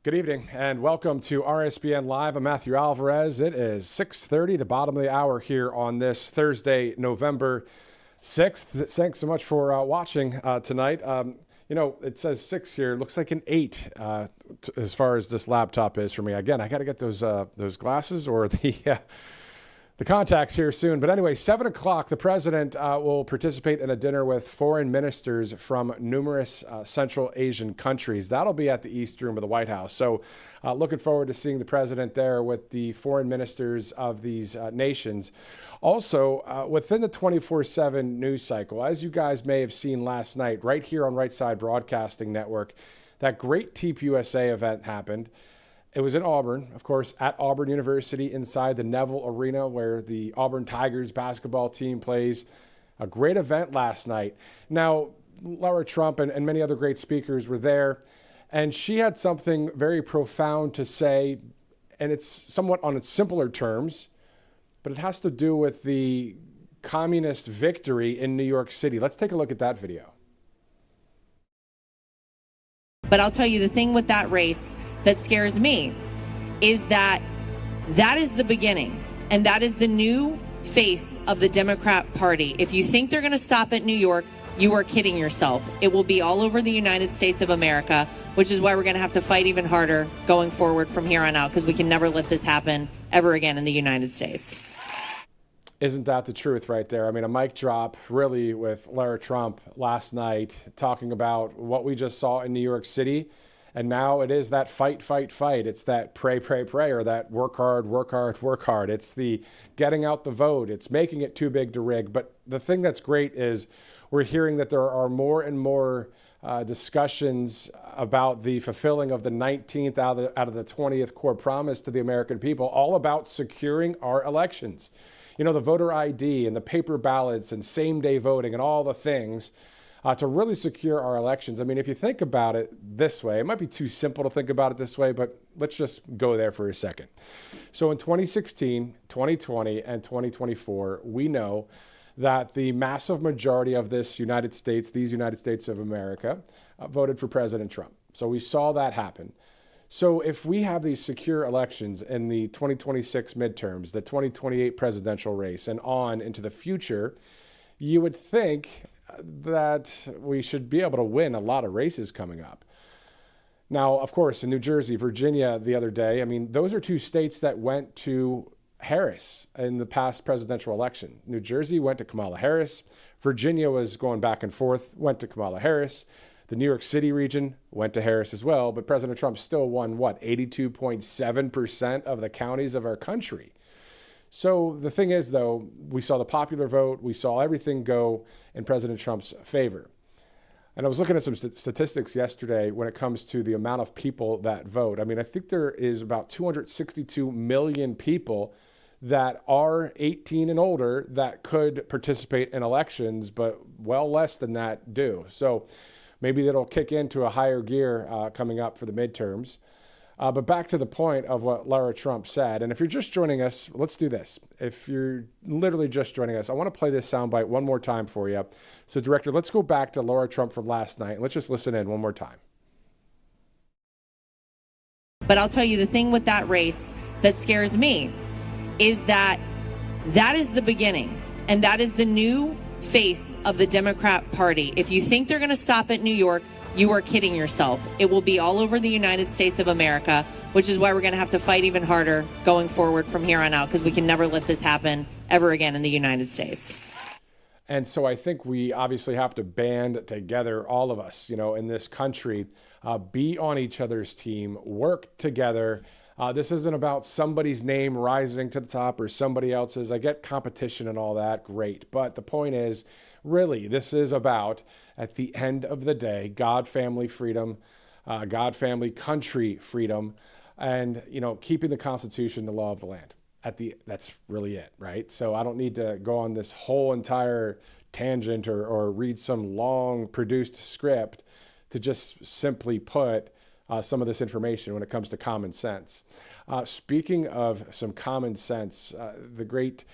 Good evening and welcome to RSBN Live. I'm Matthew Alvarez. It is 6:30, the bottom of the hour here on this Thursday, November 6th. Thanks so much for watching tonight. It says 6 here. It looks like an 8 as far as this laptop is for me. Again, I got to get those glasses or the contacts here soon. But anyway, 7 o'clock, the president will participate in a dinner with foreign ministers from numerous Central Asian countries. That'll be at the East Room of the White House. So looking forward to seeing the president there with the foreign ministers of these nations. Also, within the 24/7 news cycle, as you guys may have seen last night, right here on Right Side Broadcasting Network, that great TPUSA event happened. It was in Auburn, of course, at Auburn University inside the Neville Arena where the Auburn Tigers basketball team plays. A great event last night. Now, Laura Trump and many other great speakers were there, and she had something very profound to say, and it's somewhat on its simpler terms, but it has to do with the communist victory in New York City. Let's take a look at that video. But I'll tell you, the thing with that race that scares me is that is the beginning, and that is the new face of the Democrat Party. If you think they're going to stop at New York, you are kidding yourself. It will be all over the United States of America, which is why we're going to have to fight even harder going forward from here on out, because we can never let this happen ever again in the United States. Isn't that the truth right there? I mean, a mic drop really with Lara Trump last night talking about what we just saw in New York City. And now it is that fight, fight, fight. It's that pray, pray, pray, or that work hard, work hard, work hard. It's the getting out the vote. It's making it too big to rig. But the thing that's great is we're hearing that there are more and more discussions about the fulfilling of the 19th out of the 20th core promise to the American people, all about securing our elections. You know, the voter ID and the paper ballots and same-day voting and all the things to really secure our elections. I mean, if you think about it this way, it might be too simple to think about it this way, but let's just go there for a second. So in 2016, 2020, and 2024, we know that the massive majority of these United States of America, voted for President Trump. So we saw that happen. So if we have these secure elections in the 2026 midterms, the 2028 presidential race, and on into the future, you would think that we should be able to win a lot of races coming up. Now, of course, in New Jersey, Virginia the other day, I mean, those are two states that went to Harris in the past presidential election. New Jersey went to Kamala Harris. Virginia was going back and forth, went to Kamala Harris. The New York City region went to Harris as well, but President Trump still won, 82.7% of the counties of our country. So the thing is, though, we saw the popular vote. We saw everything go in President Trump's favor. And I was looking at some statistics yesterday when it comes to the amount of people that vote. I mean, I think there is about 262 million people that are 18 and older that could participate in elections, but well less than that do. So maybe that'll kick into a higher gear coming up for the midterms. But back to the point of what Lara Trump said. And if you're just joining us, let's do this. If you're literally just joining us, I want to play this soundbite one more time for you. So, Director, let's go back to Lara Trump from last night. And let's just listen in one more time. But I'll tell you, the thing with that race that scares me is that is the beginning, and that is the new face of the Democrat Party. If you think they're going to stop at New York, you are kidding yourself. It will be all over the United States of America, which is why we're going to have to fight even harder going forward from here on out, because we can never let this happen ever again in the United States. And so I think we obviously have to band together, all of us, in this country, be on each other's team, work together. This isn't about somebody's name rising to the top or somebody else's. I get competition and all that, great. But the point is, really, this is about, at the end of the day, God, family, freedom, God, family, country, freedom, and, keeping the Constitution, the law of the land. That's really it, right? So I don't need to go on this whole entire tangent or read some long produced script to just simply put some of this information when it comes to common sense. Speaking of some common sense, the great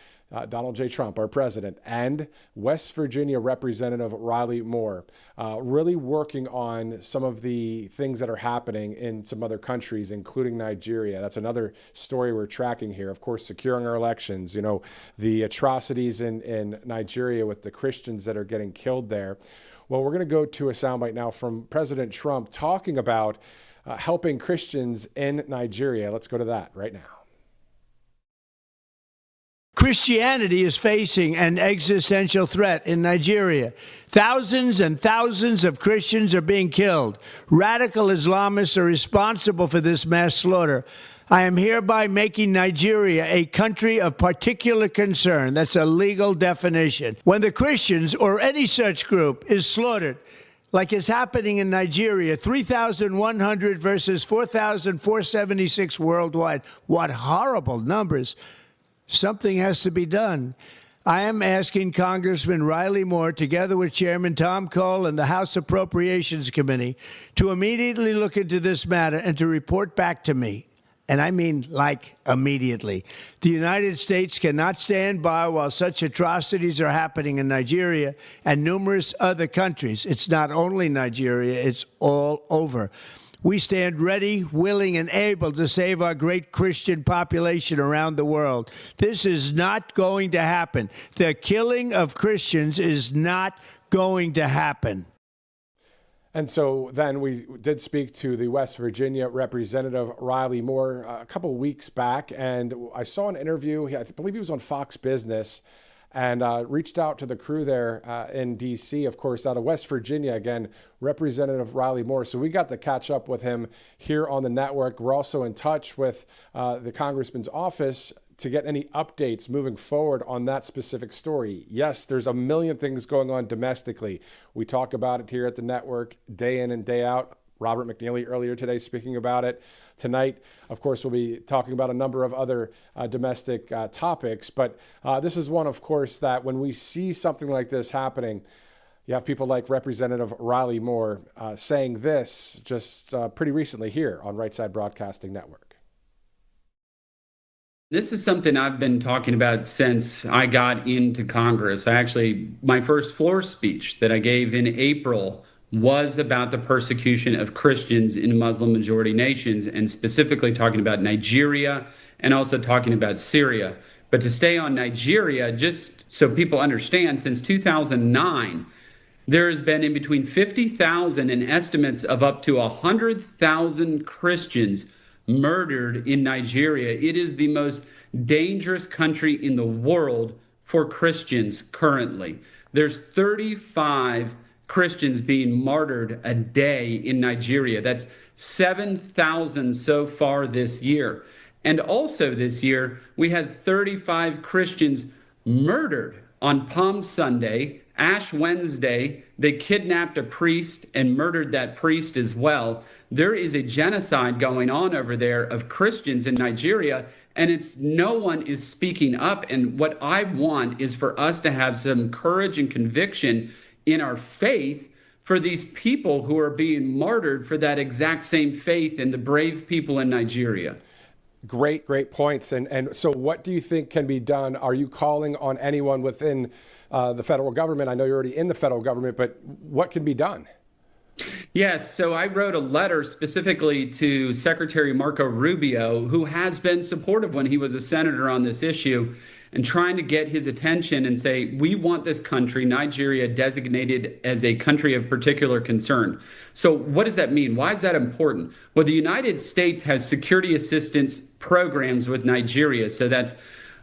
Donald J. Trump, our president, and West Virginia Representative Riley Moore, really working on some of the things that are happening in some other countries, including Nigeria. That's another story we're tracking here. Of course, securing our elections, the atrocities in Nigeria with the Christians that are getting killed there. Well, we're going to go to a soundbite now from President Trump talking about helping Christians in Nigeria. Let's go to that right now. Christianity is facing an existential threat in Nigeria. Thousands and thousands of Christians are being killed. Radical Islamists are responsible for this mass slaughter. I am hereby making Nigeria a country of particular concern. That's a legal definition. When the Christians or any such group is slaughtered, like is happening in Nigeria, 3,100 versus 4,476 worldwide. What horrible numbers. Something has to be done. I am asking Congressman Riley Moore, together with Chairman Tom Cole and the House Appropriations Committee, to immediately look into this matter and to report back to me. And I mean, like, immediately. The United States cannot stand by while such atrocities are happening in Nigeria and numerous other countries. It's not only Nigeria, it's all over. We stand ready, willing, and able to save our great Christian population around the world. This is not going to happen. The killing of Christians is not going to happen. And so then we did speak to the West Virginia Representative Riley Moore a couple weeks back, and I saw an interview. I believe he was on Fox Business, and reached out to the crew there in D.C., of course, out of West Virginia, again, Representative Riley Moore. So we got to catch up with him here on the network. We're also in touch with the congressman's office to get any updates moving forward on that specific story. Yes, there's a million things going on domestically. We talk about it here at the network day in and day out. Robert McNeely earlier today speaking about it. Tonight, of course, we'll be talking about a number of other domestic topics. But this is one, of course, that when we see something like this happening, you have people like Representative Riley Moore saying this just pretty recently here on Right Side Broadcasting Network. This is something I've been talking about since I got into Congress. My first floor speech that I gave in April was about the persecution of Christians in Muslim-majority nations, and specifically talking about Nigeria and also talking about Syria. But to stay on Nigeria, just so people understand, since 2009, there has been in between 50,000 and estimates of up to 100,000 Christians murdered in Nigeria. It is the most dangerous country in the world for Christians currently. There's 35 Christians being martyred a day in Nigeria. That's 7,000 so far this year. And also this year, we had 35 Christians murdered on Palm Sunday, Ash Wednesday. They kidnapped a priest and murdered that priest as well. There is a genocide going on over there of Christians in Nigeria, and no one is speaking up. And what I want is for us to have some courage and conviction in our faith for these people who are being martyred for that exact same faith, and the brave people in Nigeria. Great points. And so what do you think can be done? Are you calling on anyone within the federal government? I know you're already in the federal government, but what can be done? Yes, so I wrote a letter specifically to Secretary Marco Rubio, who has been supportive when he was a senator on this issue, and trying to get his attention and say, we want this country, Nigeria, designated as a country of particular concern. So what does that mean? Why is that important? Well, the United States has security assistance programs with Nigeria. So that's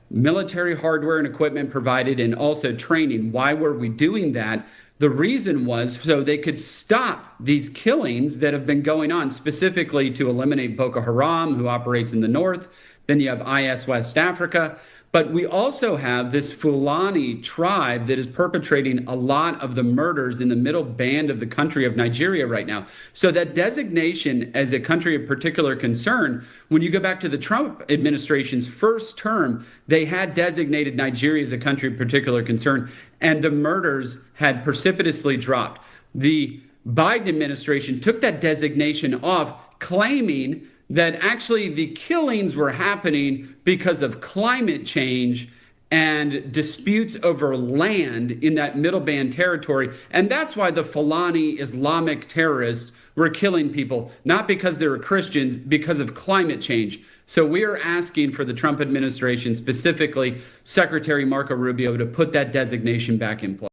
military hardware and equipment provided, and also training. Why were we doing that? The reason was so they could stop these killings that have been going on, specifically to eliminate Boko Haram, who operates in the north. Then you have IS West Africa. But we also have this Fulani tribe that is perpetrating a lot of the murders in the middle band of the country of Nigeria right now. So that designation as a country of particular concern, when you go back to the Trump administration's first term, they had designated Nigeria as a country of particular concern, and the murders had precipitously dropped. The Biden administration took that designation off, claiming that actually the killings were happening because of climate change and disputes over land in that middle band territory. And that's why the Fulani Islamic terrorists were killing people, not because they were Christians, because of climate change. So we are asking for the Trump administration, specifically Secretary Marco Rubio, to put that designation back in place.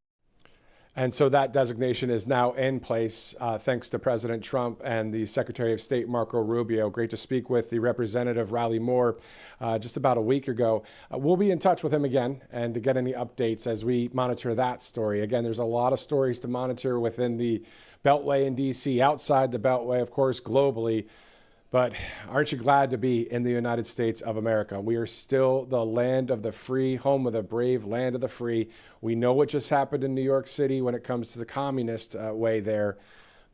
And so that designation is now in place, thanks to President Trump and the Secretary of State, Marco Rubio. Great to speak with the Representative Riley Moore just about a week ago. We'll be in touch with him again and to get any updates as we monitor that story. Again, there's a lot of stories to monitor within the Beltway in D.C., outside the Beltway, of course, globally. But aren't you glad to be in the United States of America? We are still the land of the free, home of the brave, land of the free. We know what just happened in New York City when it comes to the communist way there.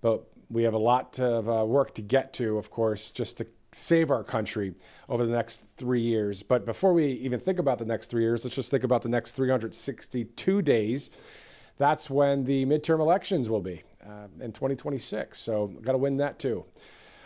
But we have a lot of work to get to, of course, just to save our country over the next 3 years. But before we even think about the next 3 years, let's just think about the next 362 days. That's when the midterm elections will be in 2026. So got to win that too.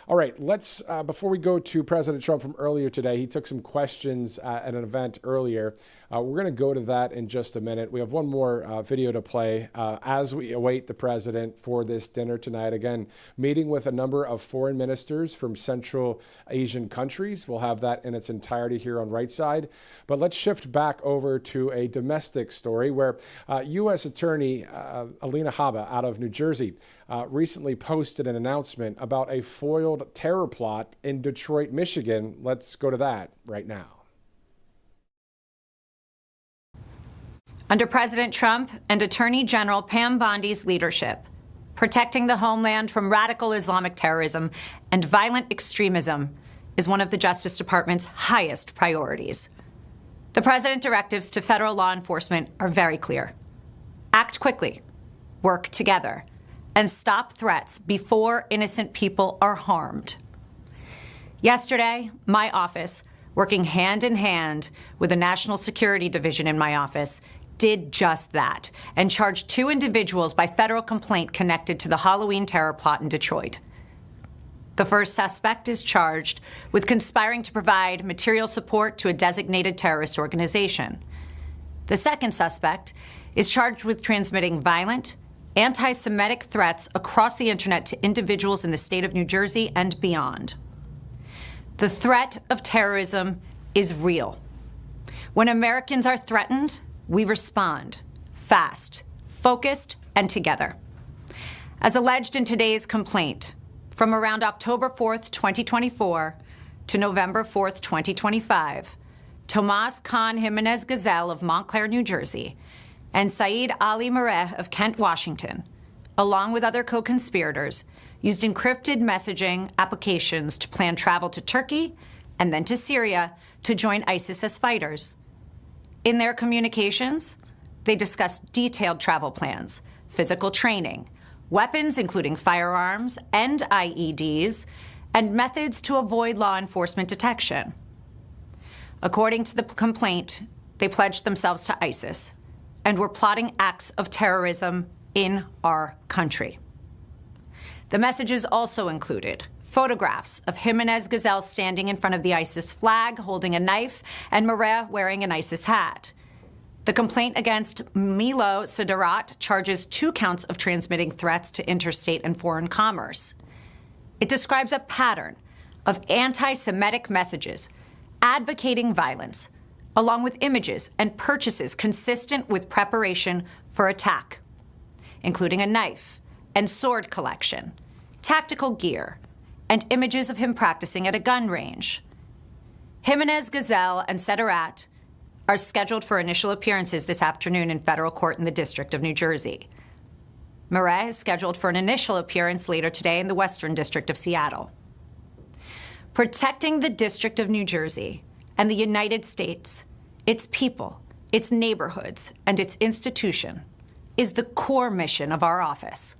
All right, let's, before we go to President Trump from earlier today, he took some questions at an event earlier. We're going to go to that in just a minute. We have one more video to play as we await the president for this dinner tonight. Again, meeting with a number of foreign ministers from Central Asian countries. We'll have that in its entirety here on Right Side. But let's shift back over to a domestic story where U.S. Attorney Alina Habba out of New Jersey recently posted an announcement about a foiled terror plot in Detroit, Michigan. Let's go to that right now. Under President Trump and Attorney General Pam Bondi's leadership, protecting the homeland from radical Islamic terrorism and violent extremism is one of the Justice Department's highest priorities. The President's directives to federal law enforcement are very clear. Act quickly, work together, and stop threats before innocent people are harmed. Yesterday, my office, working hand in hand with the National Security Division in my office, did just that and charged 2 individuals by federal complaint connected to the Halloween terror plot in Detroit. The first suspect is charged with conspiring to provide material support to a designated terrorist organization. The second suspect is charged with transmitting violent, anti-Semitic threats across the internet to individuals in the state of New Jersey and beyond. The threat of terrorism is real. When Americans are threatened, we respond fast, focused, and together. As alleged in today's complaint, from around October 4th, 2024 to November 4th, 2025, Tomas Khan Jimenez Gazelle of Montclair, New Jersey, and Saeed Ali Mareh of Kent, Washington, along with other co-conspirators, used encrypted messaging applications to plan travel to Turkey and then to Syria to join ISIS as fighters. In their communications, they discussed detailed travel plans, physical training, weapons including firearms and IEDs, and methods to avoid law enforcement detection. According to the complaint, they pledged themselves to ISIS and were plotting acts of terrorism in our country. The messages also included photographs of Jimenez Gazelle standing in front of the ISIS flag, holding a knife, and Mareh wearing an ISIS hat. The complaint against Milo Sidarat charges 2 counts of transmitting threats to interstate and foreign commerce. It describes a pattern of anti-Semitic messages advocating violence, along with images and purchases consistent with preparation for attack, including a knife and sword collection, tactical gear, and images of him practicing at a gun range. Jimenez Gazelle and Sidarat are scheduled for initial appearances this afternoon in federal court in the District of New Jersey. Mareh is scheduled for an initial appearance later today in the Western District of Seattle. Protecting the District of New Jersey and the United States, its people, its neighborhoods, and its institution is the core mission of our office.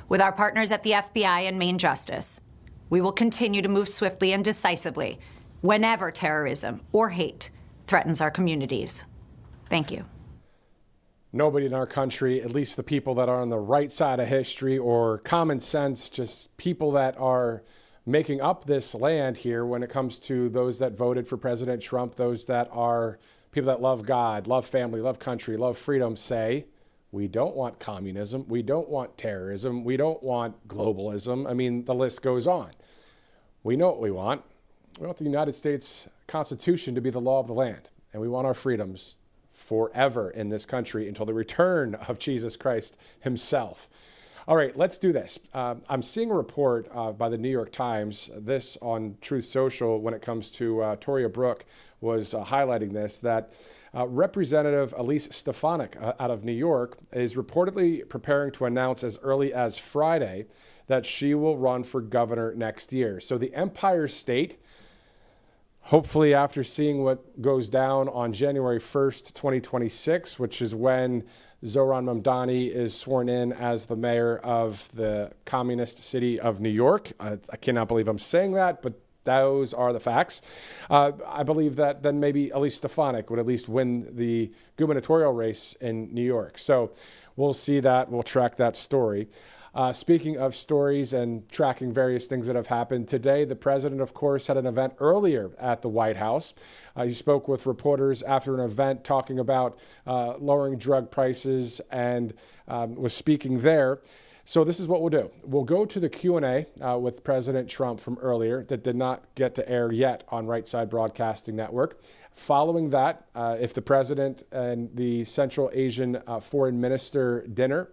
With our partners at the FBI and Maine Justice, we will continue to move swiftly and decisively whenever terrorism or hate threatens our communities. Thank you. Nobody in our country, at least the people that are on the right side of history or common sense, just people that are making up this land here when it comes to those that voted for President Trump, those that are people that love God, love family, love country, love freedom say, we don't want communism. We don't want terrorism. We don't want globalism. I mean, the list goes on. We know what we want. We want the United States Constitution to be the law of the land. And we want our freedoms forever in this country until the return of Jesus Christ himself. All right, let's do this. I'm seeing a report by the New York Times, this on Truth Social when it comes to Toria Brooke was highlighting this, that Representative Elise Stefanik out of New York is reportedly preparing to announce as early as Friday that she will run for governor next year. So the Empire State, hopefully after seeing what goes down on January 1st, 2026, which is when Zohran Mamdani is sworn in as the mayor of the communist city of New York. I cannot believe I'm saying that, but those are the facts. I believe that then maybe Elise Stefanik would at least win the gubernatorial race in New York. So we'll see that. We'll track that story. Speaking of stories and tracking various things that have happened today, the president, of course, had an event earlier at the White House. He spoke with reporters after an event talking about lowering drug prices and was speaking there. So this is what we'll do. We'll go to the Q&A with President Trump from earlier that did not get to air yet on Right Side Broadcasting Network. Following that, if the president and the Central Asian foreign minister dinner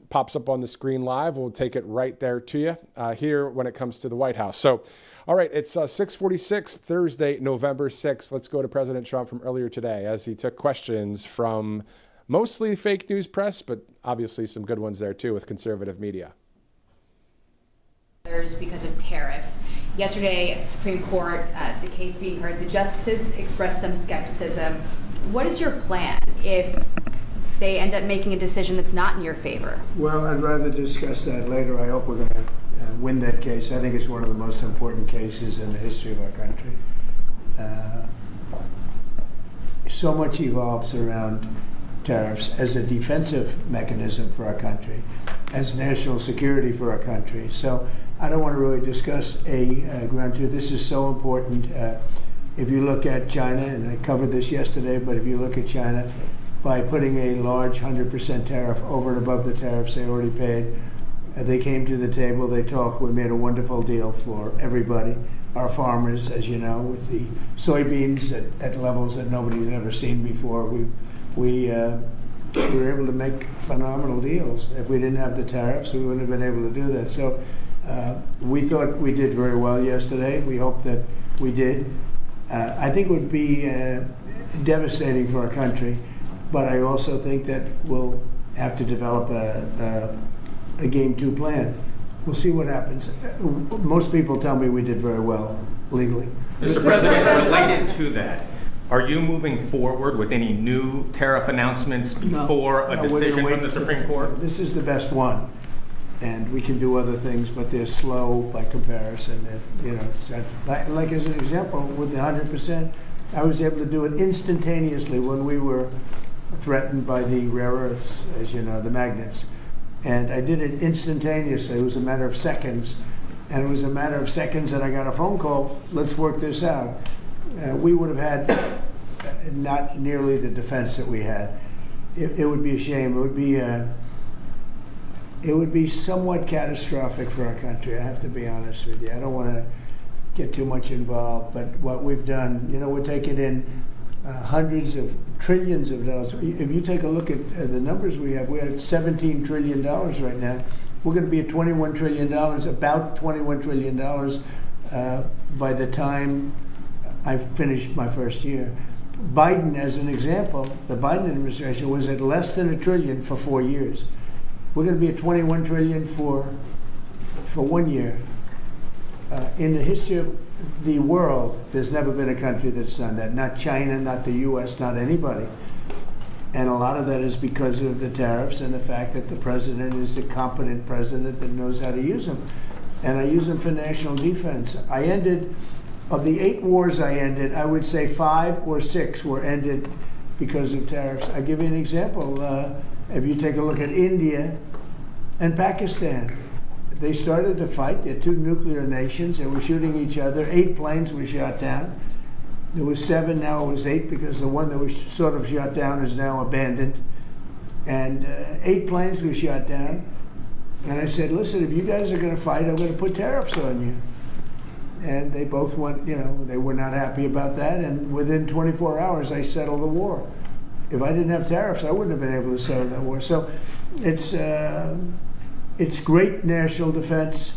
pops up on the screen live, we'll take it right there to you here when it comes to the White House. So, all right, it's 6:46, Thursday, November 6th. Let's go to President Trump from earlier today as he took questions from mostly fake news press, but obviously some good ones there too with conservative media. Because of tariffs. Yesterday at the Supreme Court, the case being heard, the justices expressed some skepticism. What is your plan if they end up making a decision that's not in your favor? Well, I'd rather discuss that later. I hope we're going to win that case. I think it's one of the most important cases in the history of our country. So much evolves around tariffs as a defensive mechanism for our country, as national security for our country. So I don't want to really discuss a ground truth. This is so important. If you look at China, and I covered this yesterday, but if you look at China, by putting a large 100% tariff over and above the tariffs they already paid, they came to the table, they talked, we made a wonderful deal for everybody. Our farmers, as you know, with the soybeans at levels that nobody's ever seen before, we were able to make phenomenal deals. If we didn't have the tariffs, we wouldn't have been able to do that. So we thought we did very well yesterday. We hope that we did. I think it would be devastating for our country, but I also think that we'll have to develop a Game 2 plan. We'll see what happens. Most people tell me we did very well legally. Mr. President, related to that, are you moving forward with any new tariff announcements before a decision from the Supreme Court? This is the best one, and we can do other things, but they're slow by comparison. Like as an example, with the 100%, I was able to do it instantaneously when we were threatened by the rare earths, as you know, the magnets. And I did it instantaneously. It was a matter of seconds. And it was a matter of seconds that I got a phone call, let's work this out. We would have had not nearly the defense that we had. It would be a shame. It would be somewhat catastrophic for our country, I have to be honest with you. I don't want to get too much involved, but what we've done, we're taking in hundreds of trillions of dollars. If you take a look at the numbers we're at $17 trillion right now. We're going to be at $21 trillion, about $21 trillion by the time I've finished my first year. Biden, as an example, the Biden administration was at less than $1 trillion for 4 years. We're going to be at $21 trillion for 1 year. In the history of the world, there's never been a country that's done that. Not China, not the U.S., not anybody. And a lot of that is because of the tariffs and the fact that the president is a competent president that knows how to use them. And I use them for national defense. Of the 8 wars I ended, I would say 5 or 6 were ended because of tariffs. I'll give you an example. If you take a look at India and Pakistan, they started to fight. They're 2 nuclear nations. They were shooting each other. 8 planes were shot down. There was 7, now it was 8, because the one that was sort of shot down is now abandoned. And 8 planes were shot down. And I said, listen, if you guys are going to fight, I'm going to put tariffs on you. And they both went, they were not happy about that. And within 24 hours, I settled the war. If I didn't have tariffs, I wouldn't have been able to settle that war. So it's great national defense,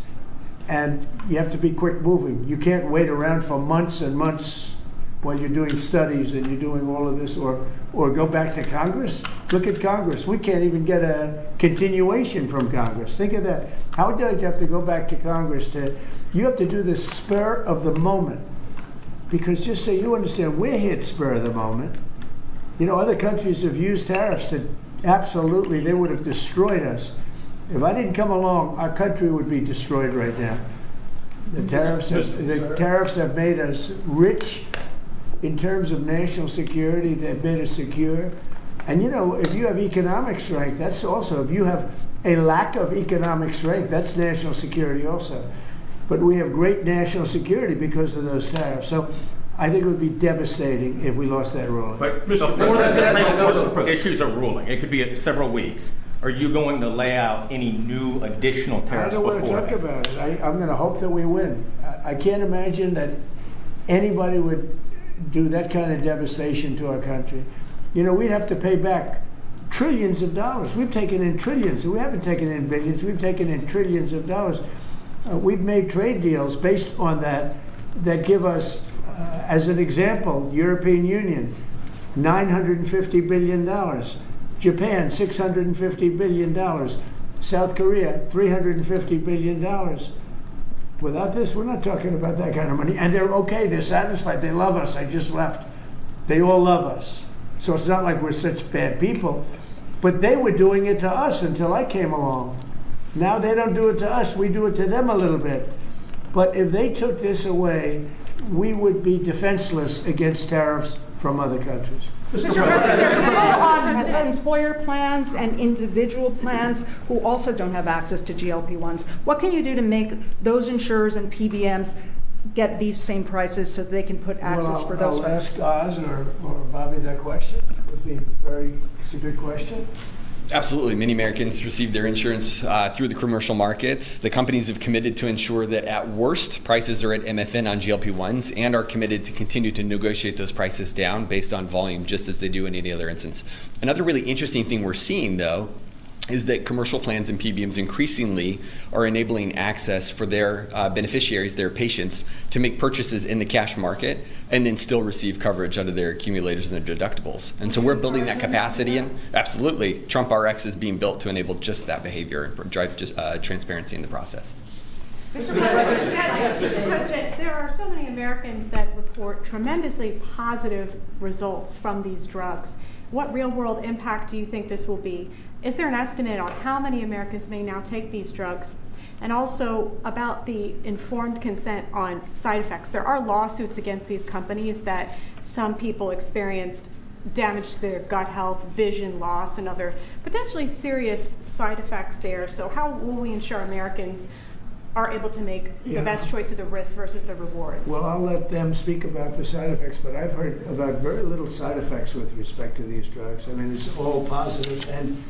and you have to be quick moving. You can't wait around for months and months while you're doing studies and you're doing all of this, or go back to Congress. Look at Congress. We can't even get a continuation from Congress. Think of that. How would you have to go back to Congress you have to do this spur of the moment? Because just so you understand, we're hit spur of the moment. Other countries have used tariffs to absolutely, they would have destroyed us. If I didn't come along, our country would be destroyed right now. The tariffs have made us rich in terms of national security. They've made us secure. And if you have economic strength, that's also, if you have a lack of economic strength, that's national security also. But we have great national security because of those tariffs. So I think it would be devastating if we lost that ruling. But before the Supreme Court issues a ruling, it could be several weeks. Are you going to lay out any new additional tariffs before that? I don't want to talk about it. I'm going to hope that we win. I can't imagine that anybody would do that kind of devastation to our country. We'd have to pay back trillions of dollars. We've taken in trillions. We haven't taken in billions. We've taken in trillions of dollars. We've made trade deals based on that give us, as an example, European Union, $950 billion. Japan, $650 billion. South Korea, $350 billion. Without this, we're not talking about that kind of money. And they're okay, they're satisfied, they love us. I just left. They all love us. So it's not like we're such bad people. But they were doing it to us until I came along. Now they don't do it to us, we do it to them a little bit. But if they took this away, we would be defenseless against tariffs from other countries. Mr. President, there's people on employer plans and individual plans who also don't have access to GLP-1s. What can you do to make those insurers and PBMs get these same prices so they can put access for those folks? I'll ask Oz or Bobby that question. It's a good question. Absolutely. Many Americans receive their insurance through the commercial markets. The companies have committed to ensure that at worst, prices are at MFN on GLP-1s and are committed to continue to negotiate those prices down based on volume, just as they do in any other instance. Another really interesting thing we're seeing, though, is that commercial plans and PBMs increasingly are enabling access for their beneficiaries, their patients, to make purchases in the cash market and then still receive coverage out of their accumulators and their deductibles. And so we're building that capacity in. Absolutely. Trump RX is being built to enable just that behavior and drive transparency in the process. Mr. President, there are so many Americans that report tremendously positive results from these drugs. What real-world impact do you think this will be? Is there an estimate on how many Americans may now take these drugs? And also about the informed consent on side effects. There are lawsuits against these companies that some people experienced damage to their gut health, vision loss, and other potentially serious side effects there. So how will we ensure Americans are able to make the best choice of the risk versus the rewards? Well, I'll let them speak about the side effects, but I've heard about very little side effects with respect to these drugs. I mean, it's all positive, and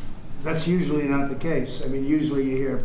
that's usually not the case. I mean, usually you hear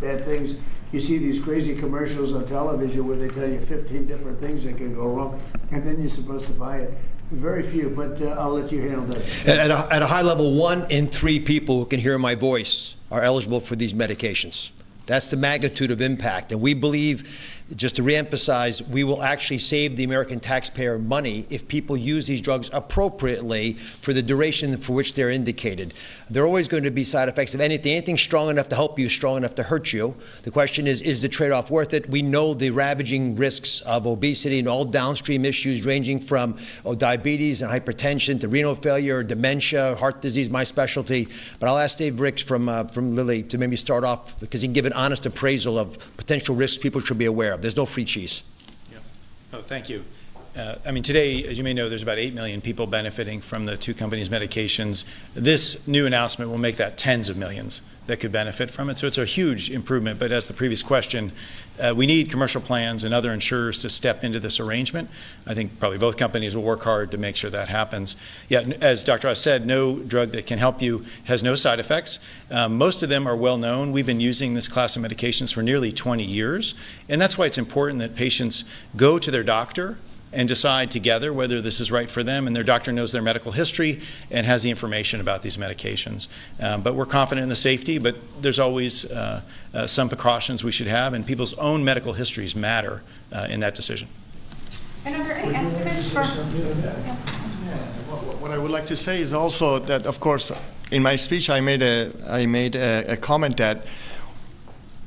bad things. You see these crazy commercials on television where they tell you 15 different things that can go wrong, and then you're supposed to buy it. Very few, but I'll let you handle that. At a high level, 1 in 3 people who can hear my voice are eligible for these medications. That's the magnitude of impact. And we believe, just to reemphasize, we will actually save the American taxpayer money if people use these drugs appropriately for the duration for which they're indicated. There are always going to be side effects of anything strong enough to help you, strong enough to hurt you. The question is the trade-off worth it? We know the ravaging risks of obesity and all downstream issues ranging from diabetes and hypertension to renal failure, dementia, heart disease, my specialty. But I'll ask Dave Ricks from Lilly to maybe start off, because he can give an honest appraisal of potential risks people should be aware of. There's no free cheese. Yeah. Oh, thank you. I mean, today, as you may know, there's about 8 million people benefiting from the two companies' medications. This new announcement will make that tens of millions that could benefit from it. So it's a huge improvement. But as the previous question, we need commercial plans and other insurers to step into this arrangement. I think probably both companies will work hard to make sure that happens. Yeah, as Dr. Oz said, no drug that can help you has no side effects. Most of them are well known. We've been using this class of medications for nearly 20 years. And that's why it's important that patients go to their doctor and decide together whether this is right for them, and their doctor knows their medical history and has the information about these medications. But we're confident in the safety, but there's always some precautions we should have, and people's own medical histories matter in that decision. And are there any estimates for... Yes. What I would like to say is also that, of course, in my speech I made a comment that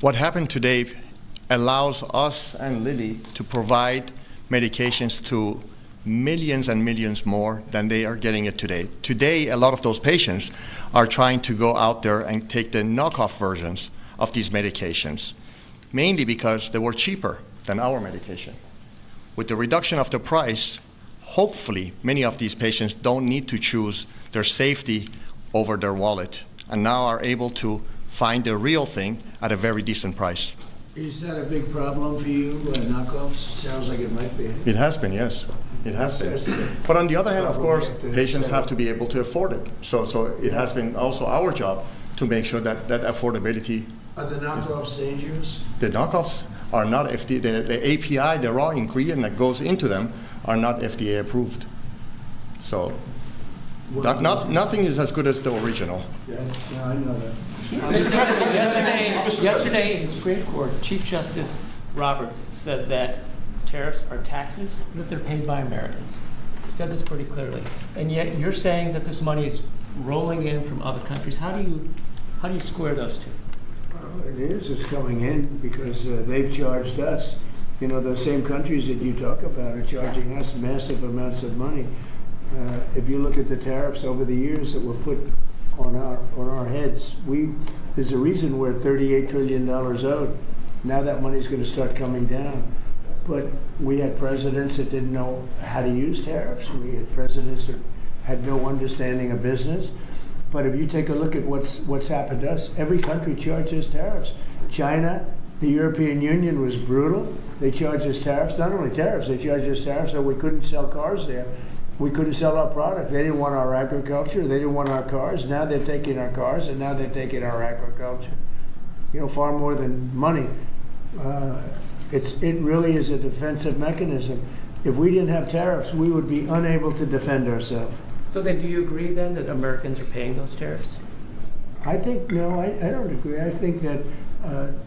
what happened today allows us and Lilly to provide medications to millions and millions more than they are getting it today. Today, a lot of those patients are trying to go out there and take the knockoff versions of these medications, mainly because they were cheaper than our medication. With the reduction of the price, hopefully many of these patients don't need to choose their safety over their wallet, and now are able to find the real thing at a very decent price. Is that a big problem for you, knockoffs? Sounds like it might be. It has been, yes. It has been. But on the other hand, of course, patients have to be able to afford it. So it has been also our job to make sure that affordability. Are the knockoffs dangerous? The knockoffs are not FDA. The API, the raw ingredient that goes into them, are not FDA approved. So nothing is as good as the original. Yeah, I know that. Yesterday in the Supreme Court, Chief Justice Roberts said that tariffs are taxes, that they're paid by Americans. He said this pretty clearly. And yet you're saying that this money is rolling in from other countries. How do you square those two? Well, it is. It's coming in because they've charged us. You know, the same countries that you talk about are charging us massive amounts of money. If you look at the tariffs over the years that were put on our heads, there's a reason we're $38 trillion owed. Now that money's going to start coming down. But we had presidents that didn't know how to use tariffs. We had presidents that had no understanding of business. But if you take a look at what's happened to us, every country charges tariffs. China, the European Union was brutal. They charged us tariffs, not only tariffs, they charged us tariffs so we couldn't sell cars there. We couldn't sell our product. They didn't want our agriculture. They didn't want our cars. Now they're taking our cars, and now they're taking our agriculture. You know, far more than money. It really is a defensive mechanism. If we didn't have tariffs, we would be unable to defend ourselves. So then do you agree then that Americans are paying those tariffs? I think, no, I don't agree. I think that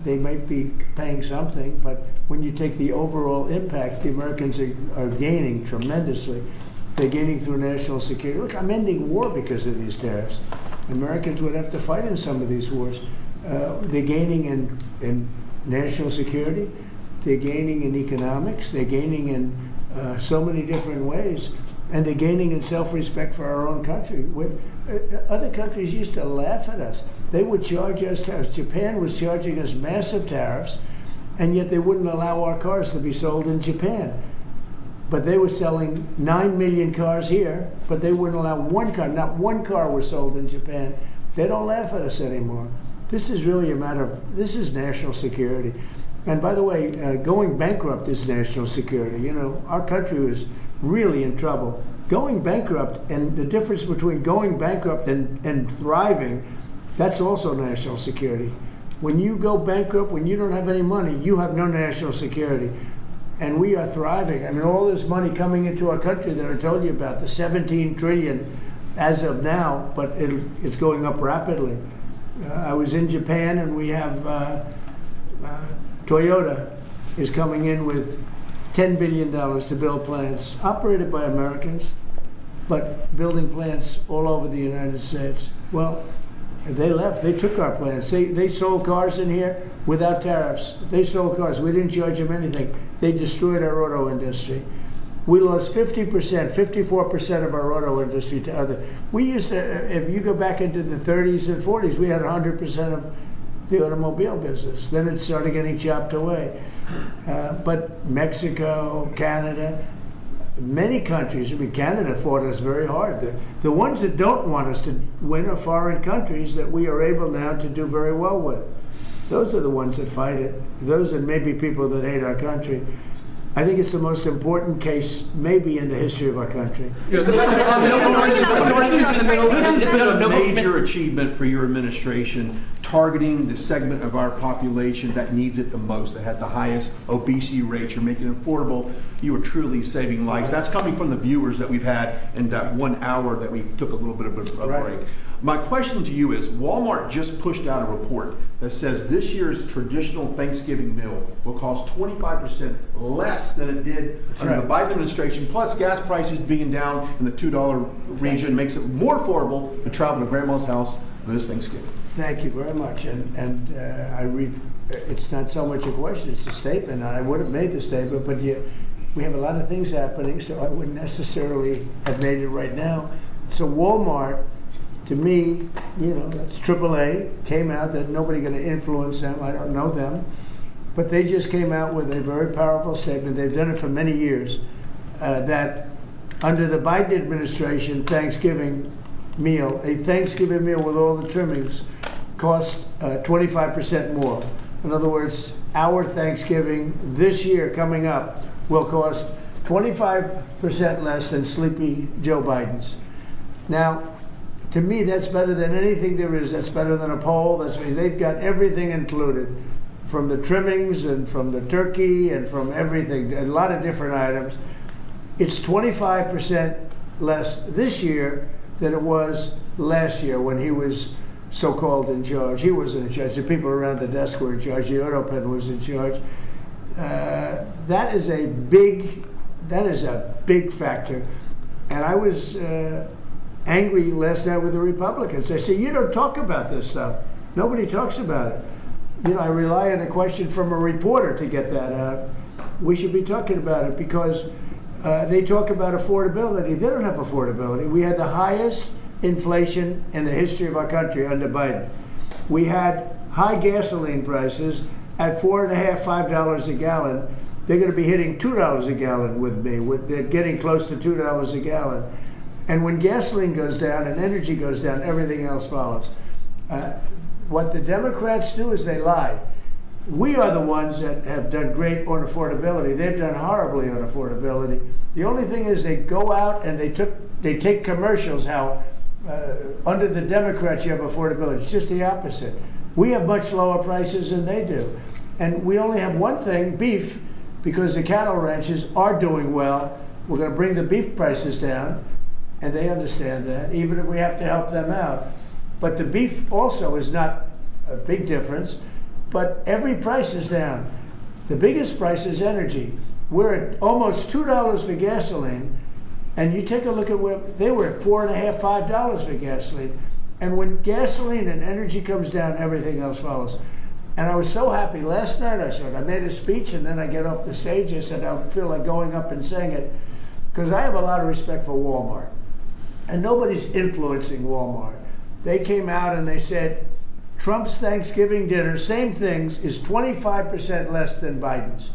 they might be paying something, but when you take the overall impact, the Americans are gaining tremendously. They're gaining through national security. Look, I'm ending war because of these tariffs. Americans would have to fight in some of these wars. They're gaining in national security. They're gaining in economics. They're gaining in so many different ways. And they're gaining in self-respect for our own country. Other countries used to laugh at us. They would charge us tariffs. Japan was charging us massive tariffs, and yet they wouldn't allow our cars to be sold in Japan. But they were selling 9 million cars here, but they wouldn't allow one car. Not one car was sold in Japan. They don't laugh at us anymore. This is really a matter of, this is national security. And by the way, going bankrupt is national security. You know, our country was really in trouble. Going bankrupt, and the difference between going bankrupt and thriving, that's also national security. When you go bankrupt, when you don't have any money, you have no national security. And we are thriving. I mean, all this money coming into our country that I told you about, the 17 trillion as of now, but it's going up rapidly. I was in Japan, and we have Toyota is coming in with $10 billion to build plants, operated by Americans, but building plants all over the United States. Well, they left. They took our plants. They sold cars in here without tariffs. They sold cars. We didn't charge them anything. They destroyed our auto industry. We lost 50%, 54% of our auto industry to other. We used to, if you go back into the 30s and 40s, we had 100% of the automobile business. Then it started getting chopped away. But Mexico, Canada, many countries, I mean, Canada fought us very hard. The ones that don't want us to win are foreign countries that we are able now to do very well with. Those are the ones that fight it. Those are maybe people that hate our country. I think it's the most important case maybe in the history of our country. This has been a major achievement for your administration, targeting the segment of our population that needs it the most, that has the highest obesity rates. You're making it affordable. You are truly saving lives. That's coming from the viewers that we've had in that 1 hour that we took a little bit of a break. My question to you is, Walmart just pushed out a report that says this year's traditional Thanksgiving meal will cost 25% less than it did under the Biden administration, plus gas prices being down in the $2 region makes it more affordable to travel to grandma's house this Thanksgiving. Thank you very much. And it's not so much a question, it's a statement. I would have made the statement, but we have a lot of things happening, so I wouldn't necessarily have made it right now. So Walmart, to me, that's AAA, came out that nobody going to influence them. I don't know them. But they just came out with a very powerful statement. They've done it for many years, that under the Biden administration, a Thanksgiving meal with all the trimmings cost 25% more. In other words, our Thanksgiving this year coming up will cost 25% less than sleepy Joe Biden's. Now, to me, that's better than anything there is. That's better than a poll. They've got everything included, from the trimmings and from the turkey and from everything, a lot of different items. It's 25% less this year than it was last year when he was so-called in charge. He wasn't in charge. The people around the desk were in charge. The European was in charge. That is a big factor. And I was angry last night with the Republicans. They say, you don't talk about this stuff. Nobody talks about it. I rely on a question from a reporter to get that out. We should be talking about it because they talk about affordability. They don't have affordability. We had the highest inflation in the history of our country under Biden. We had high gasoline prices at $4.50, $5 a gallon. They're going to be hitting $2 a gallon with me. They're getting close to $2 a gallon. And when gasoline goes down and energy goes down, everything else follows. What the Democrats do is they lie. We are the ones that have done great on affordability. They've done horribly on affordability. The only thing is they go out and they take commercials how under the Democrats you have affordability. It's just the opposite. We have much lower prices than they do. And we only have one thing, beef, because the cattle ranches are doing well. We're going to bring the beef prices down. And they understand that, even if we have to help them out. But the beef also is not a big difference, but every price is down. The biggest price is energy. We're at almost $2 for gasoline, and you take a look at where they were at $4.50, $5 for gasoline. And when gasoline and energy comes down, everything else follows. And I was so happy. Last night I made a speech, and then I get off the stage. I said, I feel like going up and saying it, because I have a lot of respect for Walmart. And nobody's influencing Walmart. They came out and they said, Trump's Thanksgiving dinner, same things, is 25% less than Biden's.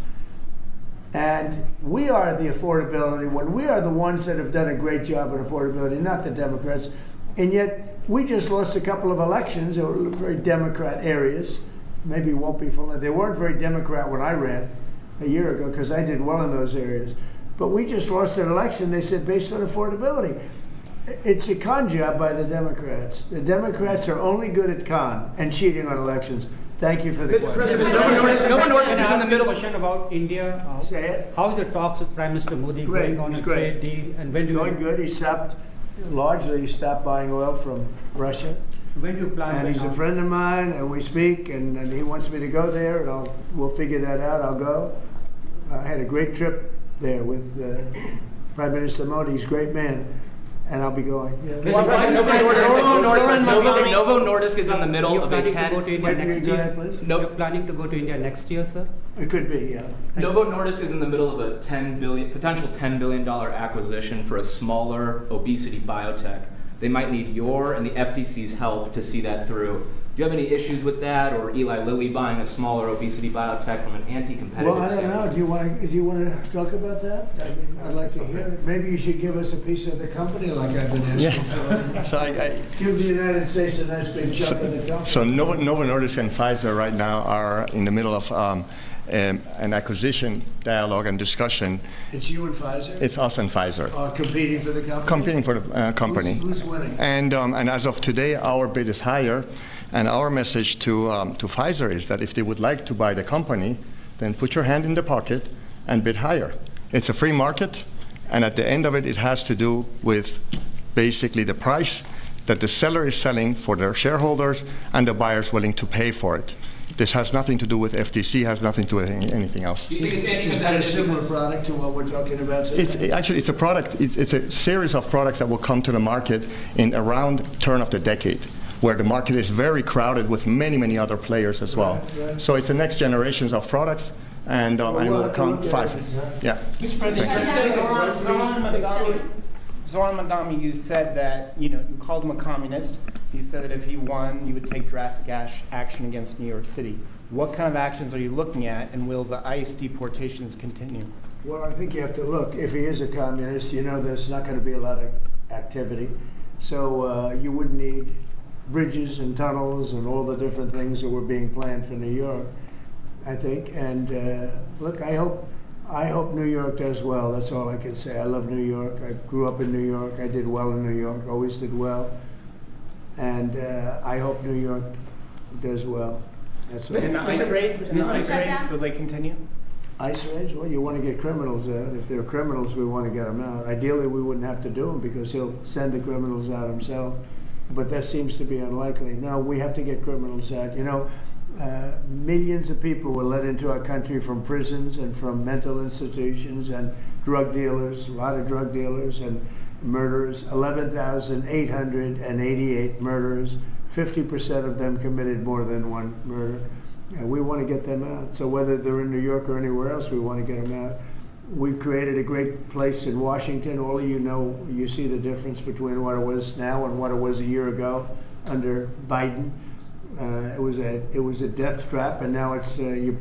And we are the affordability one. We are the ones that have done a great job in affordability, not the Democrats. And yet, we just lost a couple of elections that were very Democrat areas. Maybe won't be full. They weren't very Democrat when I ran a year ago because I did well in those areas. But we just lost an election, they said, based on affordability. It's a con job by the Democrats. The Democrats are only good at con and cheating on elections. Thank you for the question. Can in the middle question about India. Say it. How is the talks with Prime Minister Modi going on a trade deal? And when do going good. He stopped buying oil from Russia. When do you plan? And he's a friend of mine, and we speak, and he wants me to go there, and we'll figure that out. I'll go. I had a great trip there with Prime Minister Modi. He's a great man. And I'll be going. Yeah. Novo Nordisk is in the middle of a 10. You're planning to go to India next year, sir? It could be, yeah. Novo Nordisk is in the middle of a potential $10 billion acquisition for a smaller obesity biotech. They might need your and the FTC's help to see that through. Do you have any issues with that, or Eli Lilly buying a smaller obesity biotech from an anti-competitive Well, I don't know. standpoint? Do you want to talk about that? I mean, I'd like to hear it. Maybe you should give us a piece of the company, like I've been asking for. So Give the United States a nice big chunk of the company. So Novo Nordisk and Pfizer right now are in the middle of an acquisition dialogue and discussion. It's you and Pfizer? It's us and Pfizer. Competing for the company? Competing for the company. Who's winning? And as of today, our bid is higher. And our message to Pfizer is that if they would like to buy the company, then put your hand in the pocket and bid higher. It's a free market, and at the end of it, it has to do with basically the price that the seller is selling for their shareholders and the buyers willing to pay for it. This has nothing to do with FTC, has nothing to do with anything else. Do you think it's Is that a similar product to what we're talking about today? It's a product, it's a series of products that will come to the market in around turn of the decade, where the market is very crowded with many, many other players as well. Right. So it's the next generations of products, and it will come five. Yeah. Mr. President, Zoran Mandami, you said that, you called him a communist. You said that if he won, you would take drastic action against New York City. What kind of actions are you looking at, and will the ICE deportations continue? Well, I think you have to look. If he is a communist, there's not going to be a lot of activity. So you would need bridges and tunnels and all the different things that were being planned for New York, I think. And look, I hope New York does well. That's all I can say. I love New York. I grew up in New York. I did well in New York, always did well. And I hope New York does well. That's all. And the ICE raids, will they continue? ICE raids? Well, you want to get criminals out. If they're criminals, we want to get them out. Ideally, we wouldn't have to do them because he'll send the criminals out himself. But that seems to be unlikely. No, we have to get criminals out. Millions of people were let into our country from prisons and from mental institutions and drug dealers, a lot of drug dealers and murderers, 11,888 murderers. 50% of them committed more than one murder. And we want to get them out. So whether they're in New York or anywhere else, we want to get them out. We've created a great place in Washington. All of you see the difference between what it was now and what it was a year ago under Biden. It was a death trap, and now it's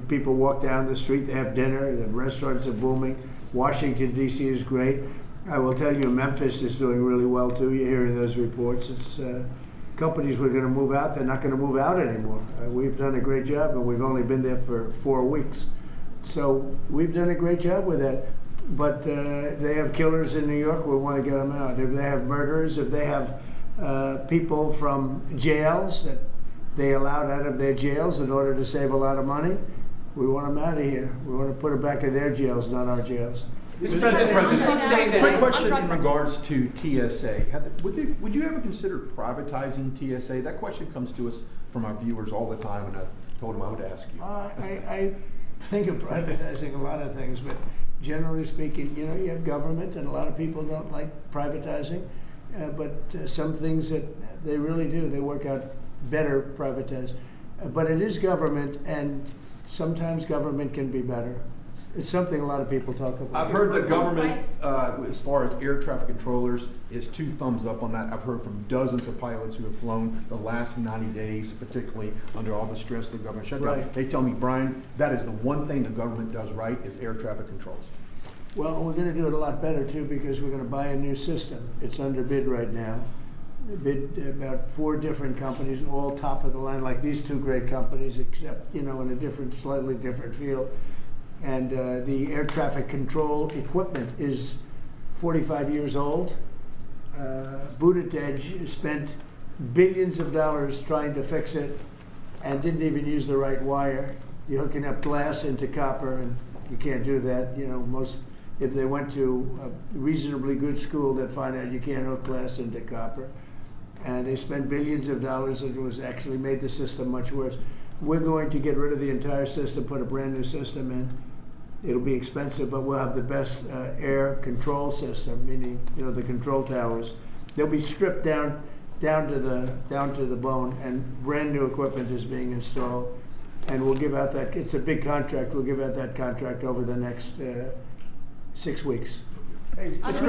people walk down the street, they have dinner, the restaurants are booming. Washington, D.C. is great. I will tell you, Memphis is doing really well too. You're hearing those reports. It's companies were going to move out. They're not going to move out anymore. We've done a great job, and we've only been there for 4 weeks. So we've done a great job with that. But they have killers in New York. We want to get them out. If they have murderers, if they have people from jails that they allowed out of their jails in order to save a lot of money, we want them out of here. We want to put them back in their jails, not our jails. Mr. President, quick question in regards to TSA. Would you ever consider privatizing TSA? That question comes to us from our viewers all the time, and I told them I would ask you. I think of privatizing a lot of things, but generally speaking, you have government, and a lot of people don't like privatizing, but some things that they really do, they work out better privatized. But it is government, and sometimes government can be better. It's something a lot of people talk about. I've heard the government, as far as air traffic controllers, is 2 thumbs up on that. I've heard from dozens of pilots who have flown the last 90 days, particularly under all the stress of the government shutdown. Right. They tell me, Brian, that is the one thing the government does right is air traffic controls. Well, we're going to do it a lot better too, because we're going to buy a new system. It's under bid right now. Bid about 4 different companies, all top of the line, like these 2 great companies, except in a slightly different field. And the air traffic control equipment is 45 years old. Buttigieg spent billions of dollars trying to fix it and didn't even use the right wire. You're hooking up glass into copper, and you can't do that. If they went to a reasonably good school, they'd find out you can't hook glass into copper. And they spent billions of dollars, and it was actually made the system much worse. We're going to get rid of the entire system, put a brand new system in. It'll be expensive, but we'll have the best air control system, meaning the control towers. They'll be stripped down to the bone, and brand new equipment is being installed. And we'll give out that. It's a big contract. We'll give out that contract over the next 6 weeks. On drug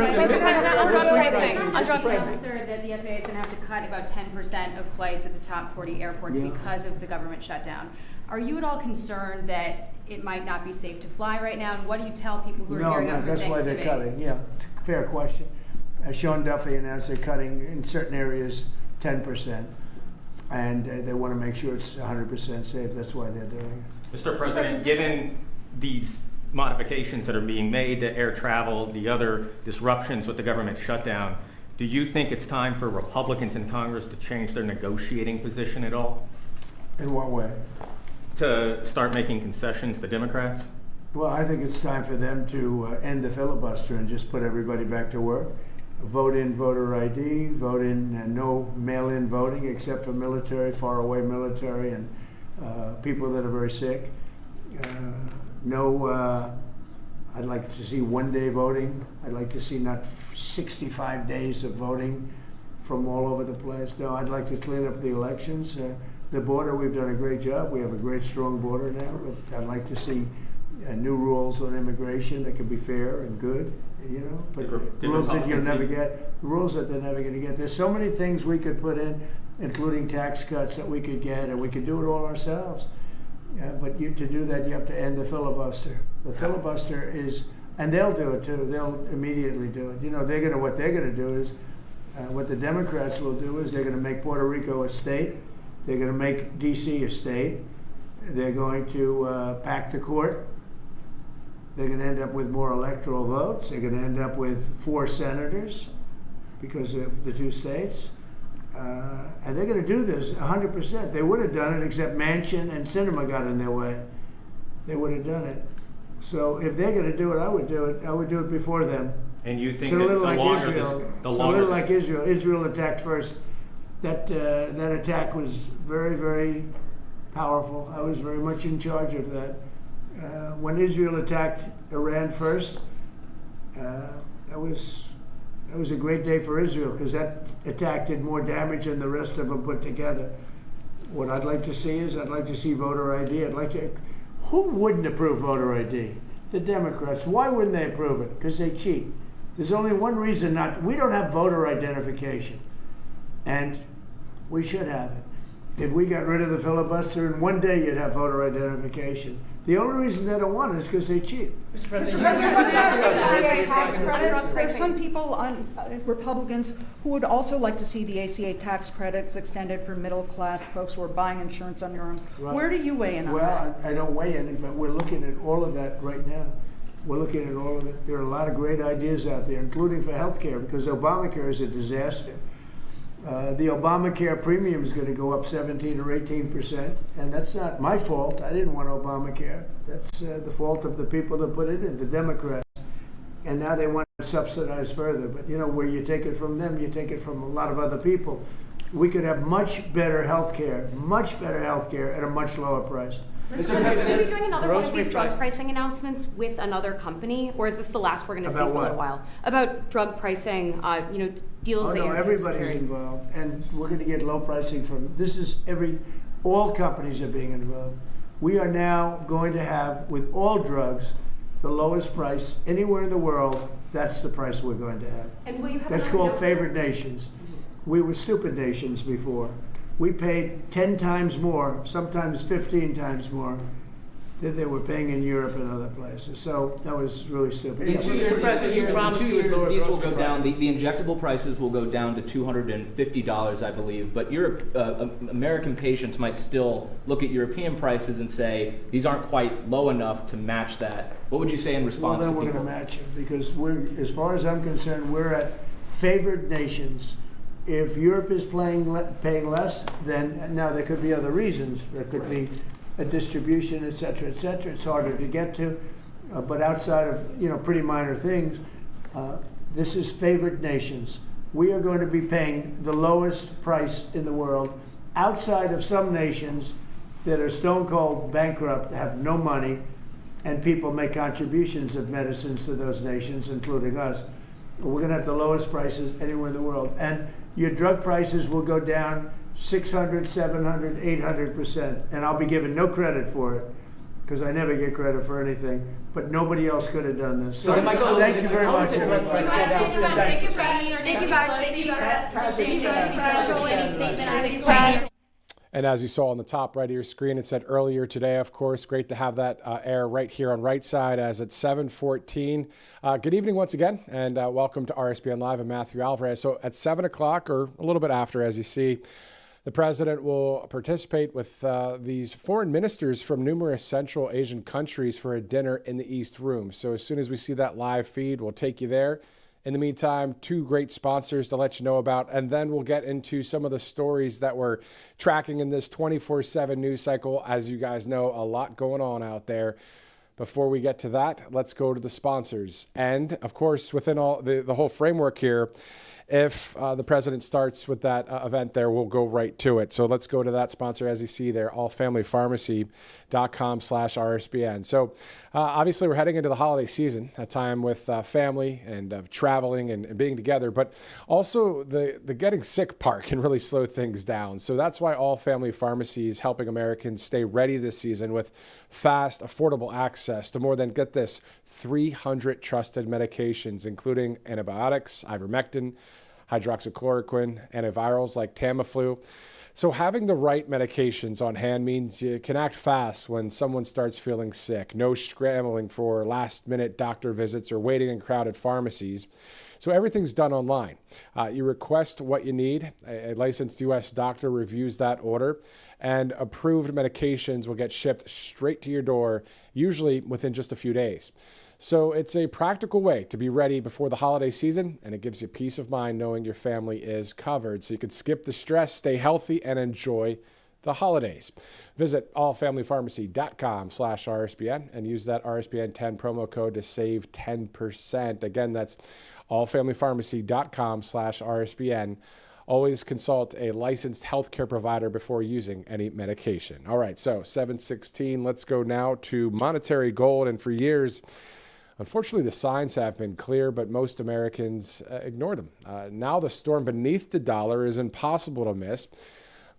pricing, sir, that the FAA is going to have to cut about 10% of flights at the top 40 airports because of the government shutdown. Are you at all concerned that it might not be safe to fly right now? And what do you tell people who are gearing up for that's why Thanksgiving? they're cutting. Yeah, it's a fair question. Sean Duffy announced they're cutting in certain areas 10%, and they want to make sure it's 100% safe. That's why they're doing it. Mr. President, given these modifications that are being made to air travel, the other disruptions with the government shutdown, do you think it's time for Republicans in Congress to change their negotiating position at all? In what way? To start making concessions to Democrats? Well, I think it's time for them to end the filibuster and just put everybody back to work. Vote in voter ID, vote in no mail-in voting except for military, faraway military, and people that are very sick. I'd like to see one-day voting. I'd like to see not 65 days of voting from all over the place. No, I'd like to clean up the elections. The border, we've done a great job. We have a great, strong border now. But I'd like to see new rules on immigration that can be fair and good, but rules that you'll never get, rules that they're never going to get. There's so many things we could put in, including tax cuts that we could get, and we could do it all ourselves. But to do that, you have to end the filibuster. The filibuster is, and they'll do it too. They'll immediately do it. What they're going to do is, what the Democrats will do is they're going to make Puerto Rico a state. They're going to make D.C. a state. They're going to pack the court. They're going to end up with more electoral votes. They're going to end up with 4 senators because of the 2 states. And they're going to do this 100%. They would have done it, except Manchin and Sinema got in their way. They would have done it. So if they're going to do it, I would do it. I would do it before them. And you think that the longer like Israel. Israel attacked first. That attack was very, very powerful. I was very much in charge of that. When Israel attacked Iran first, that was a great day for Israel because that attack did more damage than the rest of them put together. What I'd like to see is voter ID. Who wouldn't approve voter ID? The Democrats. Why wouldn't they approve it? Because they cheat. There's only one reason we don't have voter identification. And we should have it. If we got rid of the filibuster, in one day you'd have voter identification. The only reason they don't want it is because they cheat. Mr. President, there's some people, Republicans, who would also like to see the ACA tax credits extended for middle-class folks who are buying insurance on their own. Right. Where do you weigh in on that? Well, I don't weigh in, but we're looking at all of that right now. We're looking at all of it. There are a lot of great ideas out there, including for health care, because Obamacare is a disaster. The Obamacare premium is going to go up 17 or 18%, and that's not my fault. I didn't want Obamacare. That's the fault of the people that put it in, the Democrats. And now they want to subsidize further. But where you take it from them, you take it from a lot of other people. We could have much better health care at a much lower price. Mr. President, are you doing another one of these drug pricing announcements with another company, or is this the last we're going to see for a little while? About drug pricing, deals that you're everybody's involved, and we're going to get low pricing from. All companies are being involved. We are now going to have, with all drugs, the lowest price anywhere in the world. That's the price we're going to have. And will you have That's called favored nations. We were stupid nations before. We paid 10 times more, sometimes 15 times more, than they were paying in Europe and other places. So that was really stupid. In 2 years, these will go down. The injectable prices will go down to $250, I believe. But American patients might still look at European prices and say these aren't quite low enough to match that. What would you say in response? Well, then we're going to match it because as far as I'm concerned, we're at favored nations. If Europe is paying less, then now there could be other reasons. There could be a distribution, et cetera, et cetera. It's harder to get to, but outside of pretty minor things, this is favored nations. We are going to be paying the lowest price in the world, outside of some nations that are stone cold bankrupt, have no money, and people make contributions of medicines to those nations, including us. We're going to have the lowest prices anywhere in the world. And your drug prices will go down 600, 700, 800%. And I'll be given no credit for it because I never get credit for anything, but nobody else could have done this. So thank you very much. Thank you, guys. And as you saw on the top right of your screen, it said earlier today, of course, great to have that air right here on Right Side as it's 7:14. Good evening once again, and welcome to RSBN Live. I'm Matthew Alvarez. So at 7 o'clock, or a little bit after, as you see, the president will participate with these foreign ministers from numerous Central Asian countries for a dinner in the East Room. So as soon as we see that live feed, we'll take you there. In the meantime, two great sponsors to let you know about, and then we'll get into some of the stories that we're tracking in this 24/7 news cycle. As you guys know, a lot going on out there. Before we get to that, let's go to the sponsors. And, of course, within all the whole framework here, if the president starts with that event there, we'll go right to it. So let's go to that sponsor, as you see there, allfamilypharmacy.com/RSBN. So obviously we're heading into the holiday season, a time with family and of traveling and being together, but also the getting sick part can really slow things down. So that's why All Family Pharmacy is helping Americans stay ready this season with fast, affordable access to more than, get this, 300 trusted medications, including antibiotics, ivermectin, hydroxychloroquine, antivirals like Tamiflu. So having the right medications on hand means you can act fast when someone starts feeling sick. No scrambling for last-minute doctor visits or waiting in crowded pharmacies. So everything's done online. You request what you need. A licensed U.S. doctor reviews that order, and approved medications will get shipped straight to your door, usually within just a few days. So it's a practical way to be ready before the holiday season, and it gives you peace of mind knowing your family is covered. So you can skip the stress, stay healthy, and enjoy the holidays. Visit allfamilypharmacy.com/RSBN and use that RSBN 10 promo code to save 10%. Again, that's allfamilypharmacy.com/RSBN. Always consult a licensed healthcare provider before using any medication. All right, so 7:16. Let's go now to monetary gold. And for years, unfortunately, the signs have been clear, but most Americans ignore them. Now the storm beneath the dollar is impossible to miss.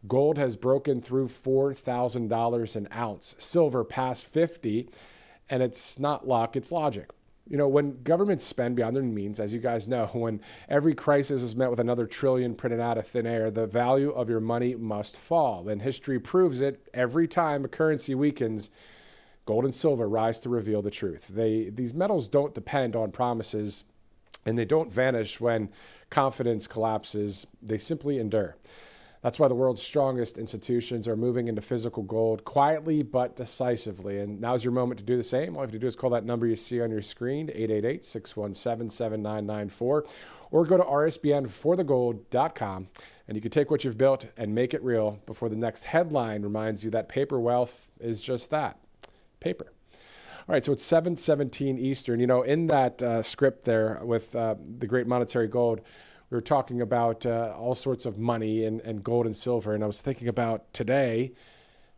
Gold has broken through $4,000 an ounce. Silver past 50, and it's not luck, it's logic. You know, when governments spend beyond their means, as you guys know, when every crisis is met with another trillion printed out of thin air, the value of your money must fall. And history proves it. Every time a currency weakens, gold and silver rise to reveal the truth. These metals don't depend on promises, and they don't vanish when confidence collapses. They simply endure. That's why the world's strongest institutions are moving into physical gold quietly but decisively. And now's your moment to do the same. All you have to do is call that number you see on your screen, 888-617-7994, or go to rsbnforthegold.com, and you can take what you've built and make it real before the next headline reminds you that paper wealth is just that, paper. All right, so it's 7:17 Eastern. You know, in that script there with the great monetary gold, we were talking about all sorts of money and gold and silver. And I was thinking about today,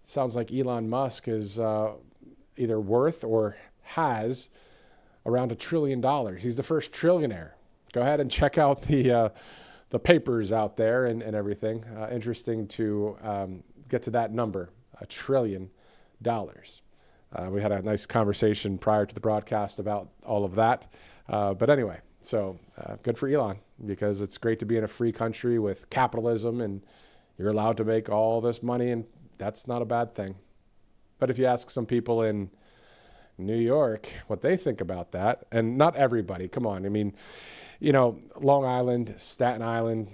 it sounds like Elon Musk is either worth or has around $1 trillion. He's the first trillionaire. Go ahead and check out the papers out there and everything. Interesting to get to that number, $1 trillion. We had a nice conversation prior to the broadcast about all of that. But anyway, so good for Elon, because it's great to be in a free country with capitalism and you're allowed to make all this money, and that's not a bad thing. But if you ask some people in New York what they think about that, and not everybody, come on. I mean, you know, Long Island, Staten Island,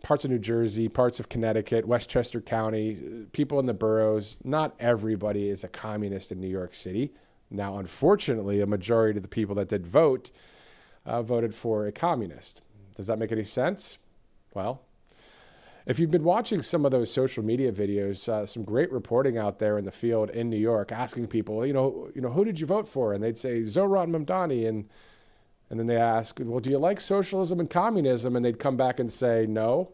parts of New Jersey, parts of Connecticut, Westchester County, people in the boroughs, not everybody is a communist in New York City. Now, unfortunately, a majority of the people that did vote voted for a communist. Does that make any sense? Well, if you've been watching some of those social media videos, some great reporting out there in the field in New York, asking people, you know, who did you vote for? And they'd say Zohran Mamdani, and then they ask, well, do you like socialism and communism? And they'd come back and say, no.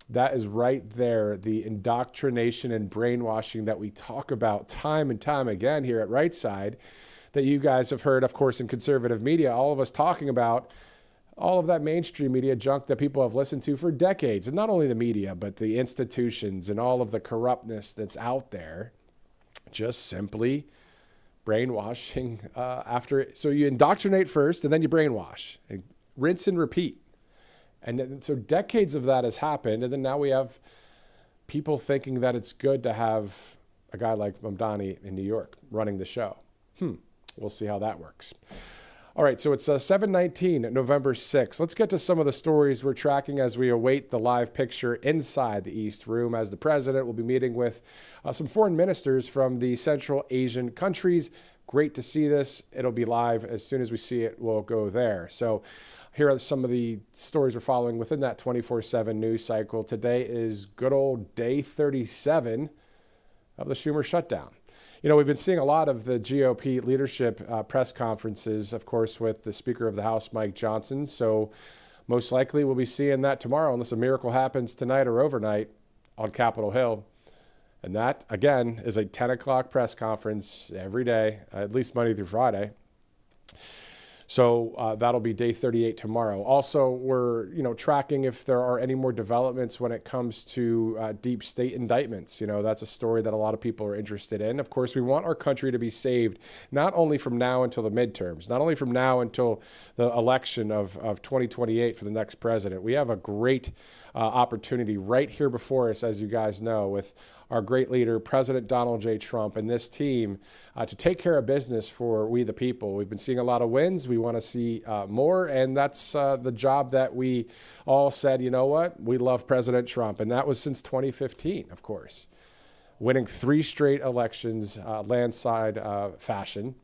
That is right there, the indoctrination and brainwashing that we talk about time and time again here at Right Side, that you guys have heard, of course, in conservative media, all of us talking about all of that mainstream media junk that people have listened to for decades. And not only the media, but the institutions and all of the corruptness that's out there just simply brainwashing so you indoctrinate first and then you brainwash and rinse and repeat. And then, so decades of that has happened. And then now we have people thinking that it's good to have a guy like Mamdani in New York running the show. We'll see how that works. All right, so it's 7/19, November 6th. Let's get to some of the stories we're tracking as we await the live picture inside the East Room, as the president will be meeting with some foreign ministers from the Central Asian countries. Great to see this. It'll be live. As soon as we see it, we'll go there. So here are some of the stories we're following within that 24/7 news cycle. Today is good old day 37 of the Schumer shutdown. You know, we've been seeing a lot of the GOP leadership press conferences, of course, with the Speaker of the House, Mike Johnson. So most likely we'll be seeing that tomorrow, unless a miracle happens tonight or overnight on Capitol Hill. And that, again, is a 10 o'clock press conference every day, at least Monday through Friday. So that'll be day 38 tomorrow. Also, we're tracking if there are any more developments when it comes to deep state indictments. That's a story that a lot of people are interested in. Of course, we want our country to be saved, not only from now until the midterms, not only from now until the election of 2028 for the next president. We have a great opportunity right here before us, as you guys know, with our great leader, President Donald J. Trump, and this team to take care of business for we the people. We've been seeing a lot of wins. We want to see more, and that's the job that we all said, you know what, we love President Trump, and that was since 2015, of course. Winning 3 straight elections, landslide fashion.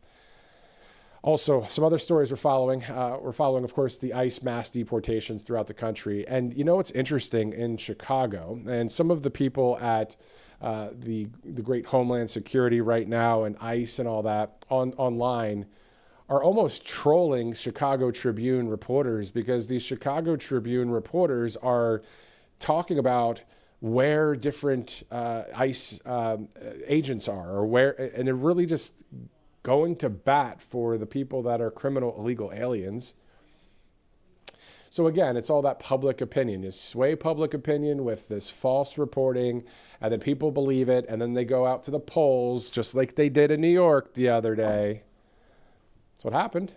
Also, some other stories we're following. We're following, of course, the ICE mass deportations throughout the country. And what's interesting in Chicago, and some of the people at the great Homeland Security right now and ICE and all that online are almost trolling Chicago Tribune reporters, because these Chicago Tribune reporters are talking about where different ICE agents are, or where, and they're really just going to bat for the people that are criminal illegal aliens. So again, it's all that public opinion. You sway public opinion with this false reporting, and then people believe it, and then they go out to the polls, just like they did in New York the other day. That's what happened.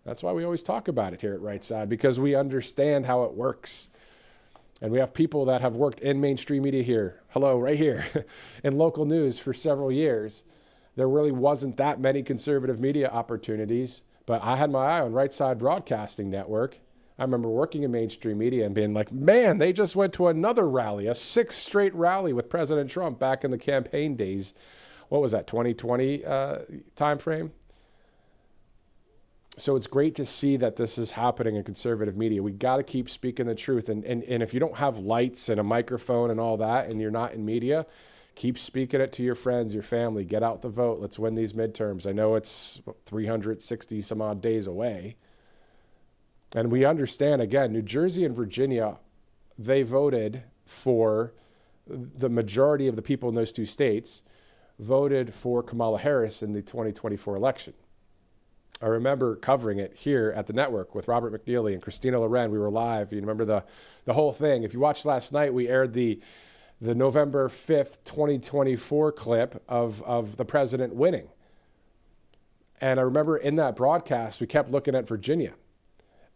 That's why we always talk about it here at Right Side, because we understand how it works. And we have people that have worked in mainstream media here, right here, in local news for several years. There really wasn't that many conservative media opportunities, but I had my eye on Right Side Broadcasting Network. I remember working in mainstream media and being like, man, they just went to another rally, a 6th straight rally with President Trump back in the campaign days. What was that, 2020 timeframe? So it's great to see that this is happening in conservative media. We got to keep speaking the truth. And if you don't have lights and a microphone and all that, and you're not in media, keep speaking it to your friends, your family. Get out the vote. Let's win these midterms. I know it's 360 some odd days away. And we understand, again, New Jersey and Virginia, they voted for, the majority of the people in those 2 states voted for Kamala Harris in the 2024 election. I remember covering it here at the network with Robert McNeely and Christina Loren. We were live. You remember the whole thing. If you watched last night, we aired the November 5th, 2024 clip of the president winning. And I remember in that broadcast, we kept looking at Virginia.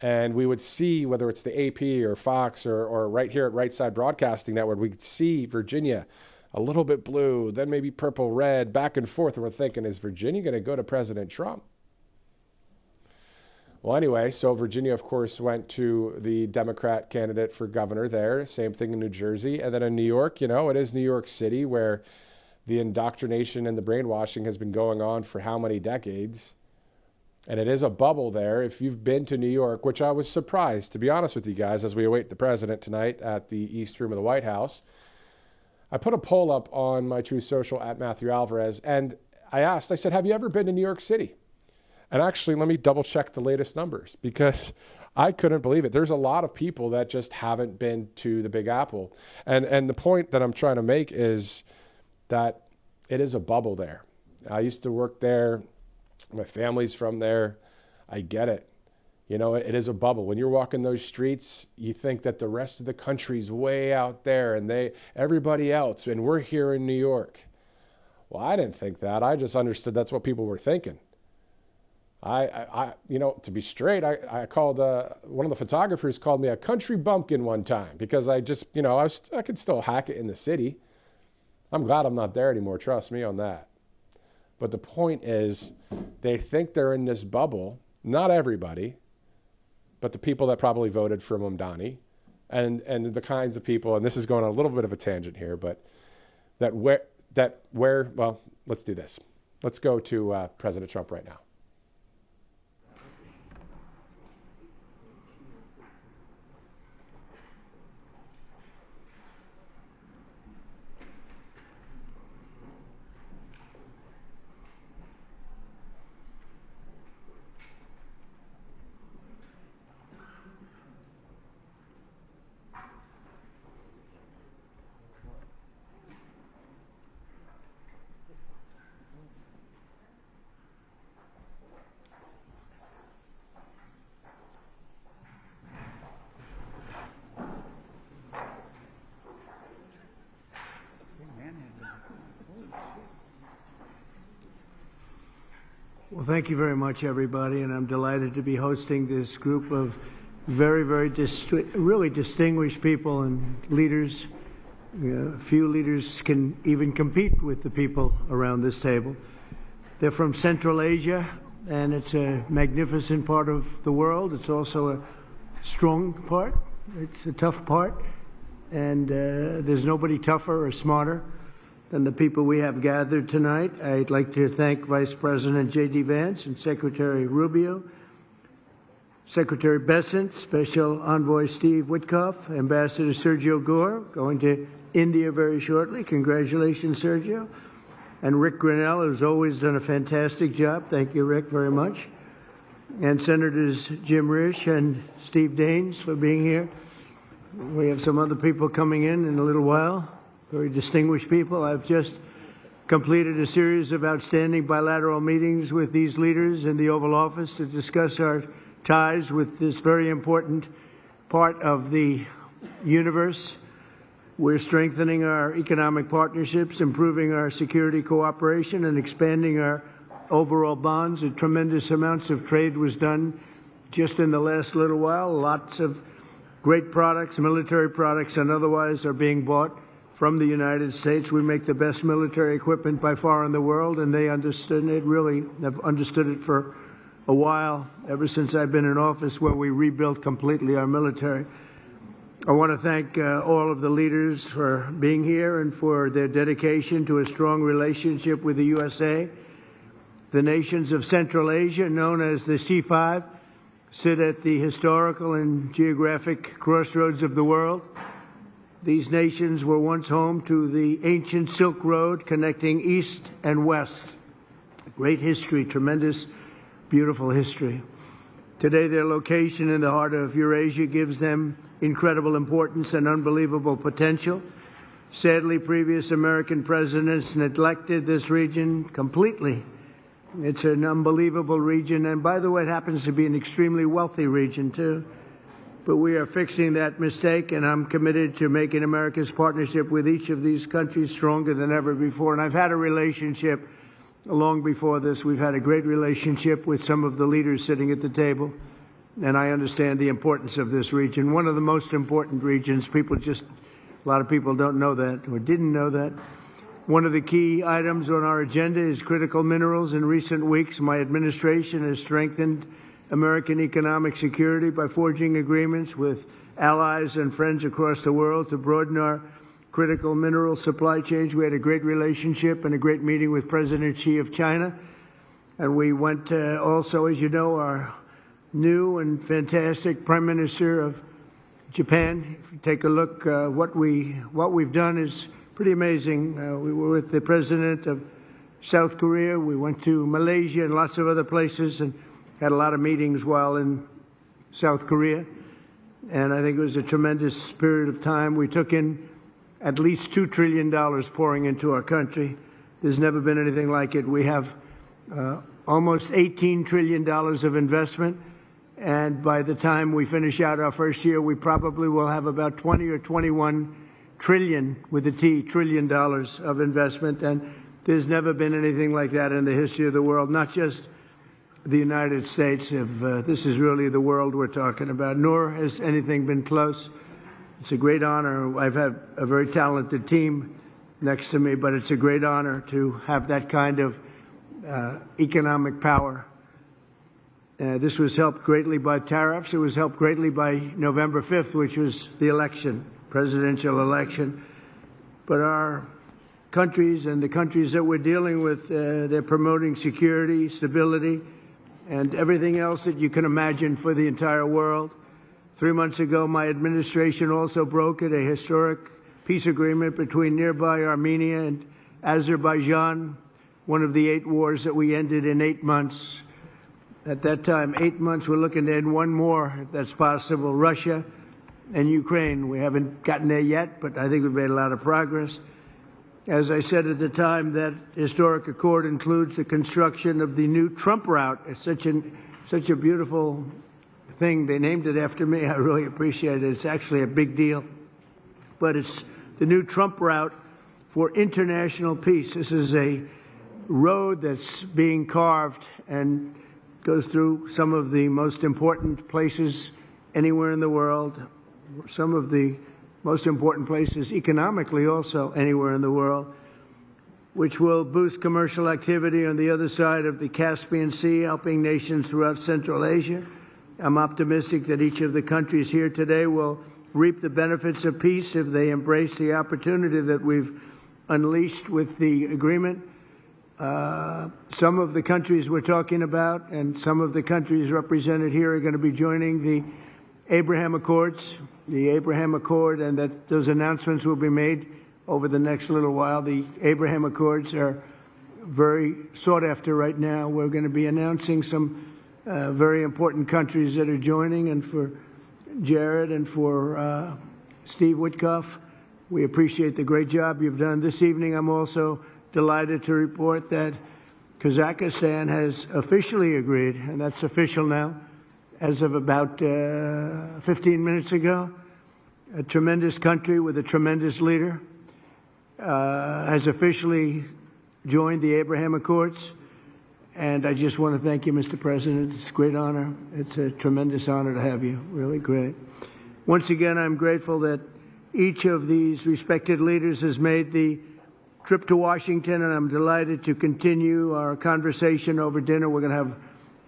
And we would see, whether it's the AP or Fox or right here at Right Side Broadcasting Network, we could see Virginia a little bit blue, then maybe purple, red, back and forth. And we're thinking, is Virginia going to go to President Trump? Well, anyway, so Virginia, of course, went to the Democrat candidate for governor there. Same thing in New Jersey. And then in New York, it is New York City, where the indoctrination and the brainwashing has been going on for how many decades? And it is a bubble there. If you've been to New York, which I was surprised, to be honest with you guys, as we await the president tonight at the East Room of the White House, I put a poll up on my True Social at Matthew Alvarez, and I said, have you ever been to New York City? And actually, let me double check the latest numbers, because I couldn't believe it. There's a lot of people that just haven't been to the Big Apple. And the point that I'm trying to make is that it is a bubble there. I used to work there. My family's from there. I get it. It is a bubble. When you're walking those streets, you think that the rest of the country's way out there and everybody else, and we're here in New York. Well, I didn't think that. I just understood that's what people were thinking. To be straight, I called one of the photographers called me a country bumpkin one time because I just, I could still hack it in the city. I'm glad I'm not there anymore. Trust me on that. But the point is, they think they're in this bubble. Not everybody, but the people that probably voted for Mamdani, and the kinds of people. And this is going on a little bit of a tangent here, but well, let's do this. Let's go to President Trump right now. Well, thank you very much, everybody, and I'm delighted to be hosting this group of very, very really distinguished people and leaders. Few leaders can even compete with the people around this table. They're from Central Asia, and it's a magnificent part of the world. It's also a strong part. It's a tough part, and there's nobody tougher or smarter than the people we have gathered tonight. I'd like to thank Vice President J.D. Vance and Secretary Rubio, Secretary Bessent, Special Envoy Steve Witkoff, Ambassador Sergio Gore, going to India very shortly. Congratulations, Sergio. And Rick Grinnell, who's always done a fantastic job. Thank you, Rick, very much. And Senators Jim Risch and Steve Daines for being here. We have some other people coming in a little while. Very distinguished people. I've just completed a series of outstanding bilateral meetings with these leaders in the Oval Office to discuss our ties with this very important part of the universe. We're strengthening our economic partnerships, improving our security cooperation, and expanding our overall bonds. A tremendous amounts of trade was done just in the last little while. Lots of great products, military products and otherwise, are being bought from the United States. We make the best military equipment by far in the world, and they understood it, really have understood it for a while, ever since I've been in office, where we rebuilt completely our military. I want to thank all of the leaders for being here and for their dedication to a strong relationship with the USA. The nations of Central Asia, known as the C5, sit at the historical and geographic crossroads of the world. These nations were once home to the ancient Silk Road connecting east and west. Great history, tremendous, beautiful history. Today, their location in the heart of Eurasia gives them incredible importance and unbelievable potential. Sadly, previous American presidents neglected this region completely. It's an unbelievable region, and by the way, it happens to be an extremely wealthy region, too. But we are fixing that mistake, and I'm committed to making America's partnership with each of these countries stronger than ever before. And I've had a relationship long before this. We've had a great relationship with some of the leaders sitting at the table, and I understand the importance of this region. One of the most important regions. A lot of people don't know that or didn't know that. One of the key items on our agenda is critical minerals. In recent weeks, my administration has strengthened American economic security by forging agreements with allies and friends across the world to broaden our critical mineral supply chains. We had a great relationship and a great meeting with President Xi of China. And we went also, as you know, our new and fantastic Prime Minister of Japan. If you take a look, what we've done is pretty amazing. We were with the President of South Korea. We went to Malaysia and lots of other places and had a lot of meetings while in South Korea, and I think it was a tremendous period of time. We took in at least $2 trillion pouring into our country. There's never been anything like it. We have almost $18 trillion of investment, and by the time we finish out our first year, we probably will have about 20 or 21 trillion, with a T, trillion dollars of investment. And There's never been anything like that in the history of the world, not just the United States. This is really the world we're talking about, nor has anything been close. It's a great honor. I've had a very talented team next to me, but it's a great honor to have that kind of economic power. This was helped greatly by tariffs. It was helped greatly by November 5th, which was the election, presidential election. But our countries and the countries that we're dealing with, they're promoting security, stability, and everything else that you can imagine for the entire world. 3 months ago, my administration also brokered a historic peace agreement between nearby Armenia and Azerbaijan, one of the 8 wars that we ended in 8 months. At that time, 8 months, we're looking to end one more, if that's possible, Russia and Ukraine. We haven't gotten there yet, but I think we've made a lot of progress. As I said at the time, that historic accord includes the construction of the new Trump route. It's such a beautiful thing. They named it after me. I really appreciate it. It's actually a big deal. But it's the new Trump route for international peace. This is a road that's being carved and goes through some of the most important places anywhere in the world, some of the most important places economically also anywhere in the world, which will boost commercial activity on the other side of the Caspian Sea, helping nations throughout Central Asia. I'm optimistic that each of the countries here today will reap the benefits of peace if they embrace the opportunity that we've unleashed with the agreement. Some of the countries we're talking about and some of the countries represented here are going to be joining the Abraham Accords, the Abraham Accord, and that those announcements will be made over the next little while. The Abraham Accords are very sought after right now. We're going to be announcing some very important countries that are joining, and for Jared and for Steve Witkoff, we appreciate the great job you've done. This evening, I'm also delighted to report that Kazakhstan has officially agreed, and that's official now, as of about 15 minutes ago. A tremendous country with a tremendous leader has officially joined the Abraham Accords. And I just want to thank you, Mr. President. It's a great honor. It's a tremendous honor to have you. Really great. Once again, I'm grateful that each of these respected leaders has made the trip to Washington, and I'm delighted to continue our conversation over dinner. We're going to have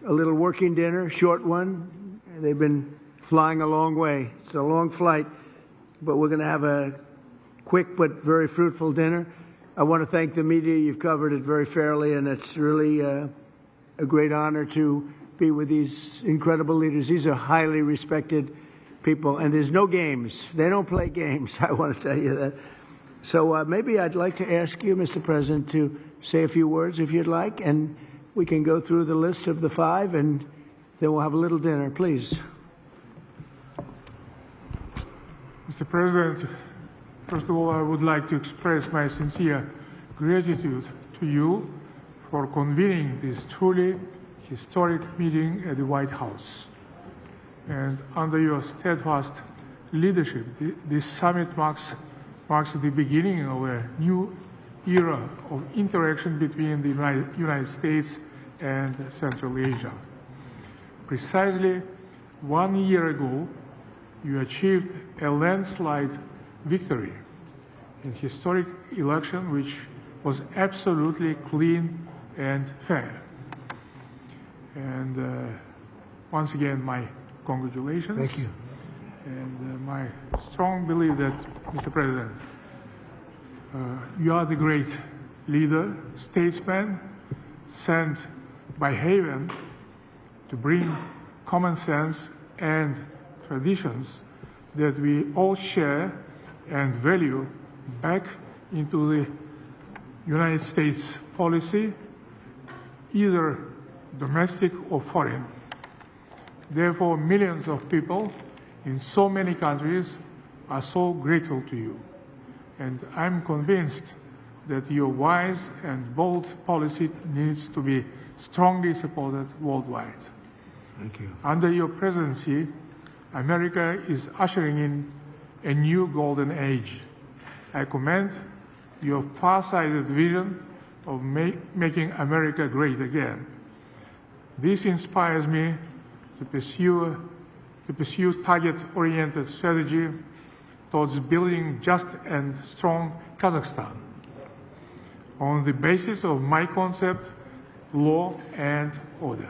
a little working dinner, short one. They've been flying a long way. It's a long flight, but we're going to have a quick but very fruitful dinner. I want to thank the media. You've covered it very fairly, and it's really a great honor to be with these incredible leaders. These are highly respected people, and there's no games. They don't play games, I want to tell you that. So maybe I'd like to ask you, Mr. President, to say a few words if you'd like, and we can go through the list of the 5, and then we'll have a little dinner, please. Mr. President, first of all, I would like to express my sincere gratitude to you for convening this truly historic meeting at the White House. And under your steadfast leadership, this summit marks the beginning of a new era of interaction between the United States and Central Asia. Precisely 1 year ago, you achieved a landslide victory in historic election which was absolutely clean and fair. And once again, my congratulations. Thank you. And my strong belief that, Mr. President, you are the great leader, statesman, sent by heaven to bring common sense and traditions that we all share and value back into the United States policy, either domestic or foreign. Therefore, millions of people in so many countries are so grateful to you. And I'm convinced that your wise and bold policy needs to be strongly supported worldwide. Thank you. Under your presidency, America is ushering in a new golden age. I commend your far-sighted vision of making America great again. This inspires me to pursue target-oriented strategy towards building just and strong Kazakhstan on the basis of my concept, law and order.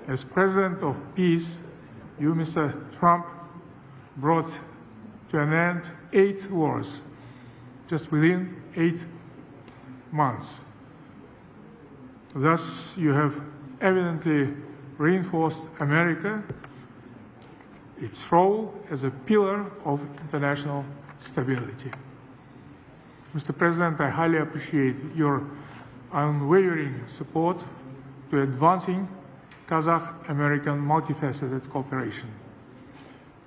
As President of Peace, you, Mr. Trump, brought to an end 8 wars just within 8 months. Thus, you have evidently reinforced America, its role as a pillar of international stability. Mr. President, I highly appreciate your unwavering support to advancing Kazakh-American multifaceted cooperation.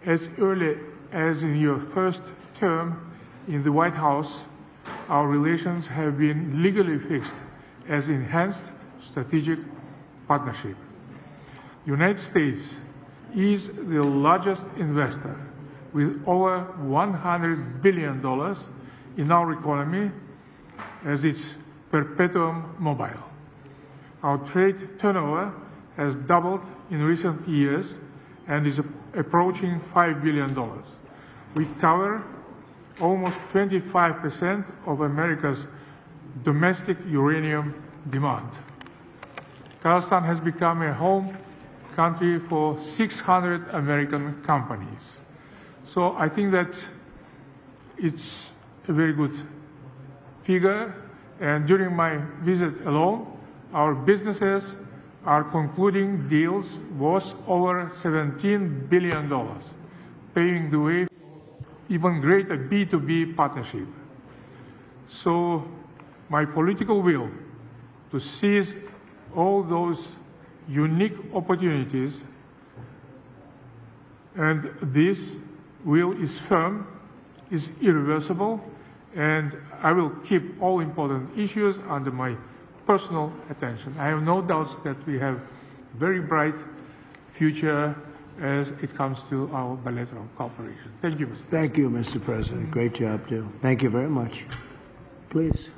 As early as in your first term in the White House, our relations have been legally fixed as enhanced strategic partnership. The United States is the largest investor with over $100 billion in our economy as its perpetuum mobile. Our trade turnover has doubled in recent years and is approaching $5 billion. We cover almost 25% of America's domestic uranium demand. Kazakhstan has become a home country for 600 American companies. So I think that it's a very good figure. And during my visit alone, our businesses are concluding deals worth over $17 billion, paving the way for even greater B2B partnership. So my political will to seize all those unique opportunities, and this will is firm, is irreversible, and I will keep all important issues under my personal attention. I have no doubts that we have a very bright future as it comes to our bilateral cooperation. Thank you, Mr. President. Thank you, Mr. President. Great job, too. Thank you very much. Please.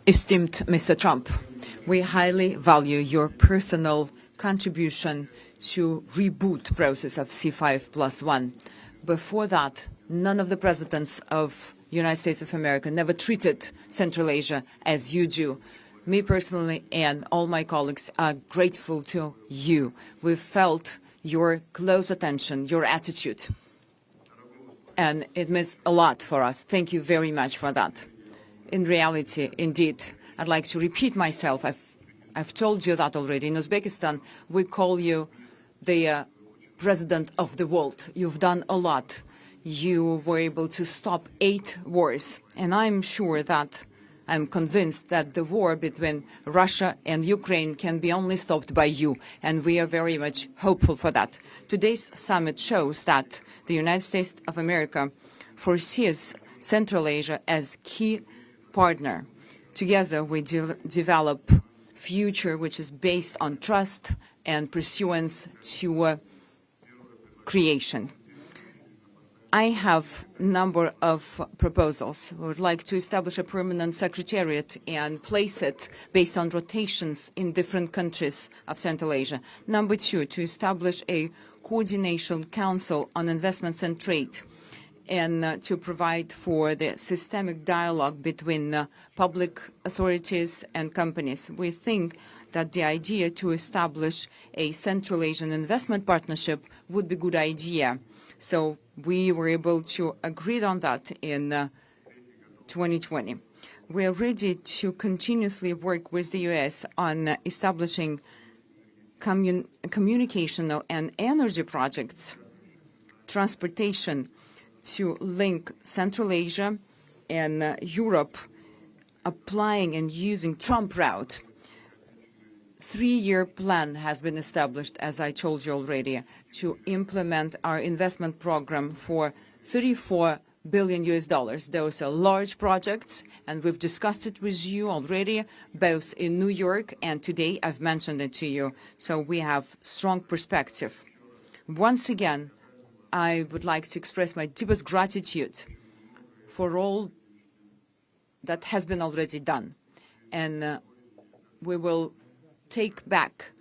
Esteemed Mr. Trump, we highly value your personal contribution to reboot process of C5+1. Before that, none of the presidents of United States of America never treated Central Asia as you do. Me personally and all my colleagues are grateful to you. We've felt your close attention, your attitude, and it means a lot for us. Thank you very much for that. In reality, indeed, I'd like to repeat myself. I've told you that already. In Uzbekistan, we call you the president of the world. You've done a lot. You were able to stop 8 wars. And I'm convinced that the war between Russia and Ukraine can be only stopped by you. And we are very much hopeful for that. Today's summit shows that the United States of America foresees Central Asia as key partner. Together, we develop future which is based on trust and pursuance to creation. I have a number of proposals. We would like to establish a permanent secretariat and place it based on rotations in different countries of Central Asia. Number 2, to establish a coordination council on investments and trade, and to provide for the systemic dialogue between public authorities and companies. We think that the idea to establish a Central Asian investment partnership would be a good idea. So we were able to agree on that in 2020. We are ready to continuously work with the U.S. on establishing communicational and energy projects, transportation, to link Central Asia and Europe, applying and using Trump route. 3-year plan has been established, as I told you already, to implement our investment program for $34 billion. Those are large projects, and we've discussed it with you already, both in New York and today I've mentioned it to you. So we have strong perspective. Once again, I would like to express my deepest gratitude for all that has been already done. And we will take back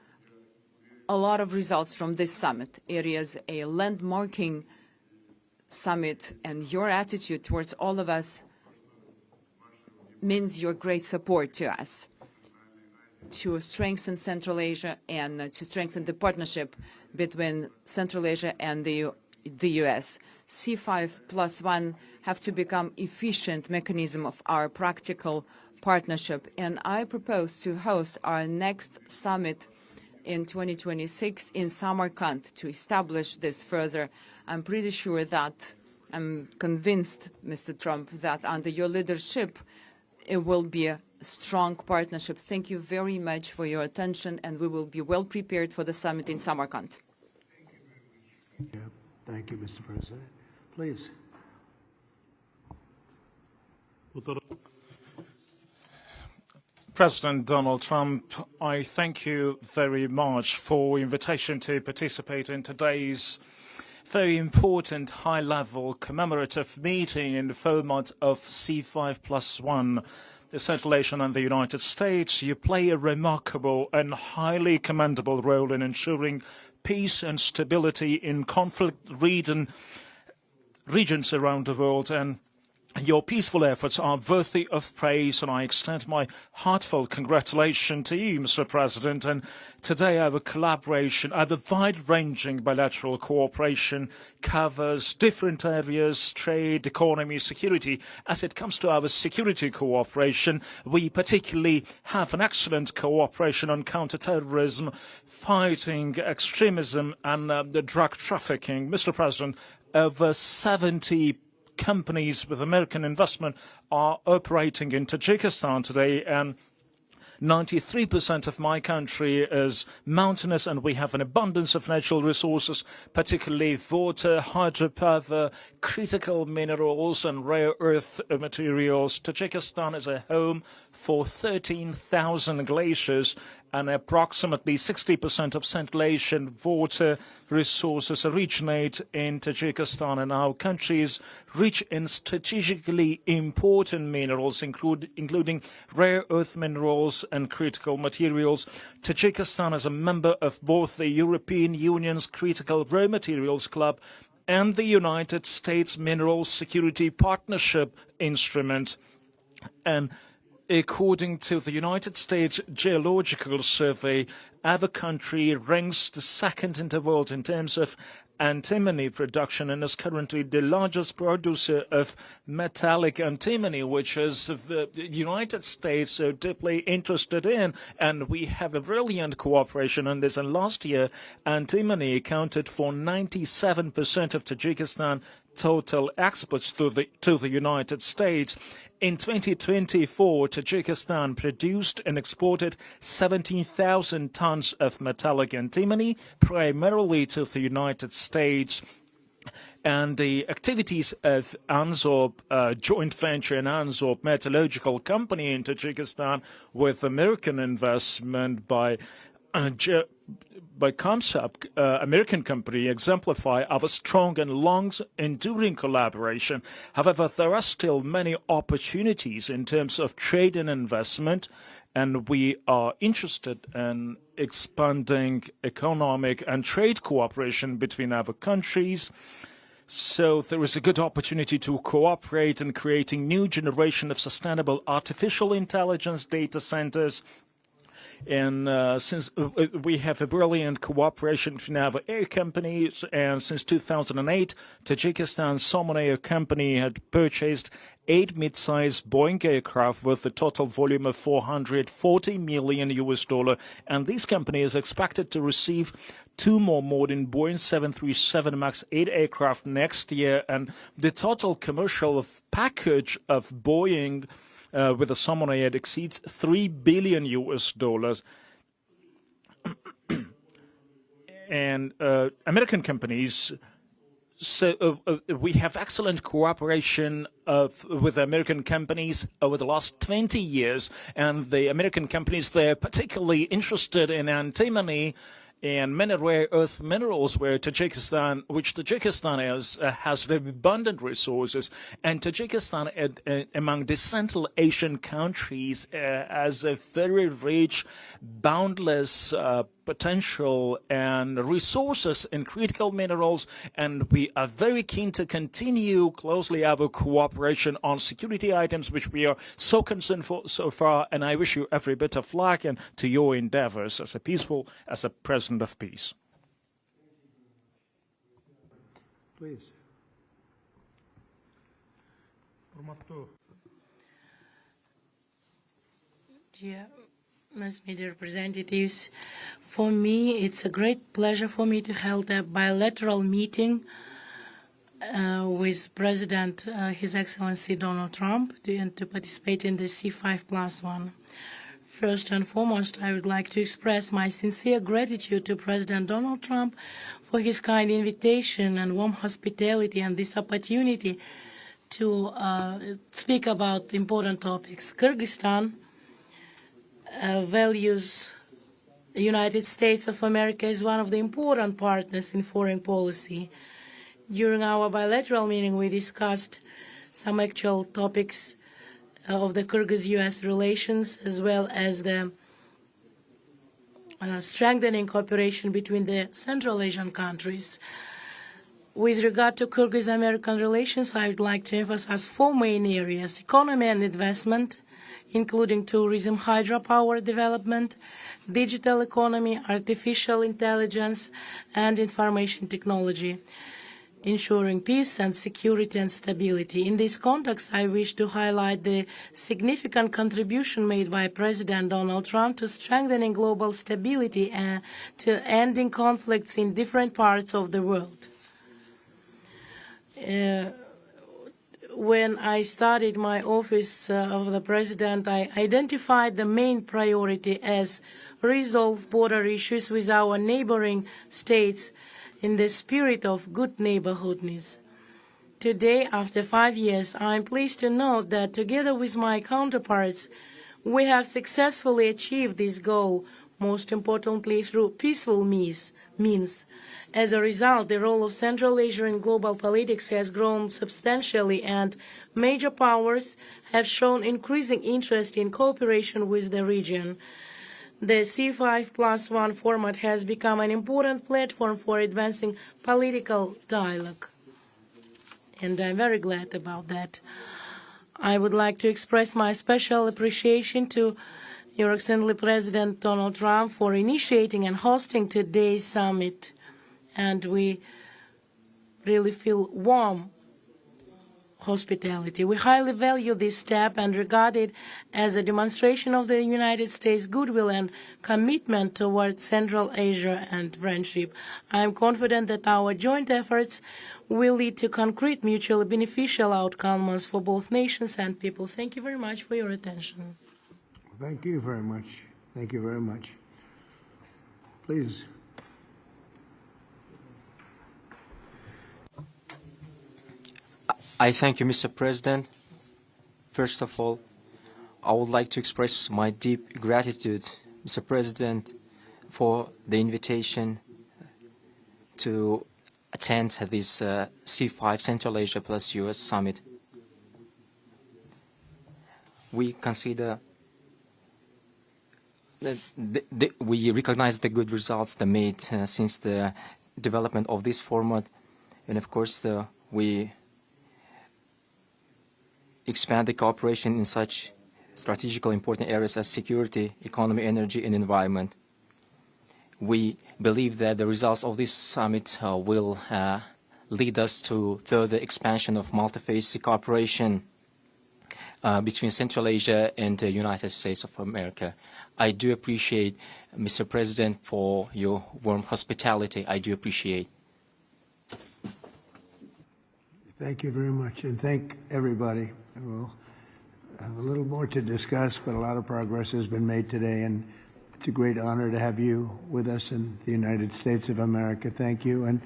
a lot of results from this summit. It is a landmarking summit, and your attitude towards all of us means your great support to us to strengthen Central Asia and to strengthen the partnership between Central Asia and the U.S. C5+1 have to become efficient mechanism of our practical partnership, and I propose to host our next summit in 2026 in Samarkand to establish this further. I'm pretty sure that, I'm convinced, Mr. Trump, that under your leadership, it will be a strong partnership. Thank you very much for your attention, and we will be well prepared for the summit in Samarkand. Thank you, Mr. President. Please. President Donald Trump, I thank you very much for invitation to participate in today's very important high-level commemorative meeting in the format of C5+1. The Central Asia and the United States, you play a remarkable and highly commendable role in ensuring peace and stability in conflict regions around the world, and your peaceful efforts are worthy of praise, and I extend my heartfelt congratulations to you, Mr. President. And today our collaboration, our wide-ranging bilateral cooperation covers different areas: trade, economy, security. As it comes to our security cooperation, we particularly have an excellent cooperation on counterterrorism, fighting extremism and the drug trafficking. Mr. President, over 70 companies with American investment are operating in Tajikistan today, and 93% of my country is mountainous, and we have an abundance of natural resources, particularly water, hydropower, critical minerals and rare earth materials. Tajikistan is a home for 13,000 glaciers, and approximately 60% of Central Asian water resources originate in Tajikistan, and our country is rich in strategically important minerals, including rare earth minerals and critical materials. Tajikistan is a member of both the European Union's Critical Raw Materials Club and the United States Minerals Security Partnership Instrument. And according to the United States Geological Survey, our country ranks the second in the world in terms of antimony production, and is currently the largest producer of metallic antimony, which is the United States so deeply interested in. And we have a brilliant cooperation on this. And last year, antimony accounted for 97% of Tajikistan total exports to the United States. In 2024, Tajikistan produced and exported 17,000 tons of metallic antimony, primarily to the United States. And the activities of ANZOB, joint venture in ANZOB metallurgical company in Tajikistan with American investment by Comsap, American company, exemplify our strong and long-enduring collaboration. However, there are still many opportunities in terms of trade and investment, and we are interested in expanding economic and trade cooperation between our countries. So there is a good opportunity to cooperate in creating new generation of sustainable artificial intelligence data centers. And since we have a brilliant cooperation between our air companies, and since 2008, Tajikistan Soman Air Company had purchased 8 mid-size Boeing aircraft with a total volume of $440 million, and this company is expected to receive 2 more modern Boeing 737 MAX 8 aircraft next year, and the total commercial package of Boeing with the Soman Air exceeds $3 billion. And American companies, so we have excellent cooperation with American companies over the last 20 years, and the American companies, they're particularly interested in antimony, and many rare earth minerals, which Tajikistan has abundant resources, and Tajikistan, among the Central Asian countries, has a very rich, boundless potential and resources in critical minerals, and we are very keen to continue closely our cooperation on security items, which we are so concerned for so far, and I wish you every bit of luck and to your endeavors as a president of peace. Please. Dear mass media representatives, for me it's a great pleasure for me to hold a bilateral meeting with President His Excellency Donald Trump and to participate in the C5+1. First and foremost, I would like to express my sincere gratitude to President Donald Trump for his kind invitation and warm hospitality and this opportunity to speak about important topics. Kyrgyzstan values the United States of America as one of the important partners in foreign policy. During our bilateral meeting, we discussed some actual topics of the Kyrgyz-U.S. relations, as well as the strengthening cooperation between the Central Asian countries. With regard to Kyrgyz-American relations, I would like to emphasize four main areas: economy and investment, including tourism, hydropower development, digital economy, artificial intelligence, and information technology, ensuring peace and security and stability. In this context, I wish to highlight the significant contribution made by President Donald Trump to strengthening global stability and to ending conflicts in different parts of the world. When I started my office of the president, I identified the main priority as resolve border issues with our neighboring states in the spirit of good neighborhoodness. Today, after 5 years, I am pleased to note that together with my counterparts, we have successfully achieved this goal, most importantly through peaceful means. As a result, the role of Central Asia in global politics has grown substantially, and major powers have shown increasing interest in cooperation with the region. The C5+1 format has become an important platform for advancing political dialogue, and I'm very glad about that. I would like to express my special appreciation to Your Excellency President Donald Trump for initiating and hosting today's summit, and we really feel warm hospitality. We highly value this step and regard it as a demonstration of the United States' goodwill and commitment toward Central Asia and friendship. I am confident that our joint efforts will lead to concrete, mutually beneficial outcomes for both nations and people. Thank you very much for your attention. Thank you very much. Thank you very much. Please. I thank you, Mr. President. First of all, I would like to express my deep gratitude, Mr. President, for the invitation to attend this C5 Central Asia plus U.S. summit. We consider that we recognize the good results that made since the development of this format, and of course we expand the cooperation in such strategically important areas as security, economy, energy, and environment. We believe that the results of this summit will lead us to further expansion of multi-phase cooperation between Central Asia and the United States of America. I do appreciate, Mr. President, for your warm hospitality. I do appreciate. Thank you very much, and thank everybody. We'll have a little more to discuss, but a lot of progress has been made today, and it's a great honor to have you with us in the United States of America. Thank you. And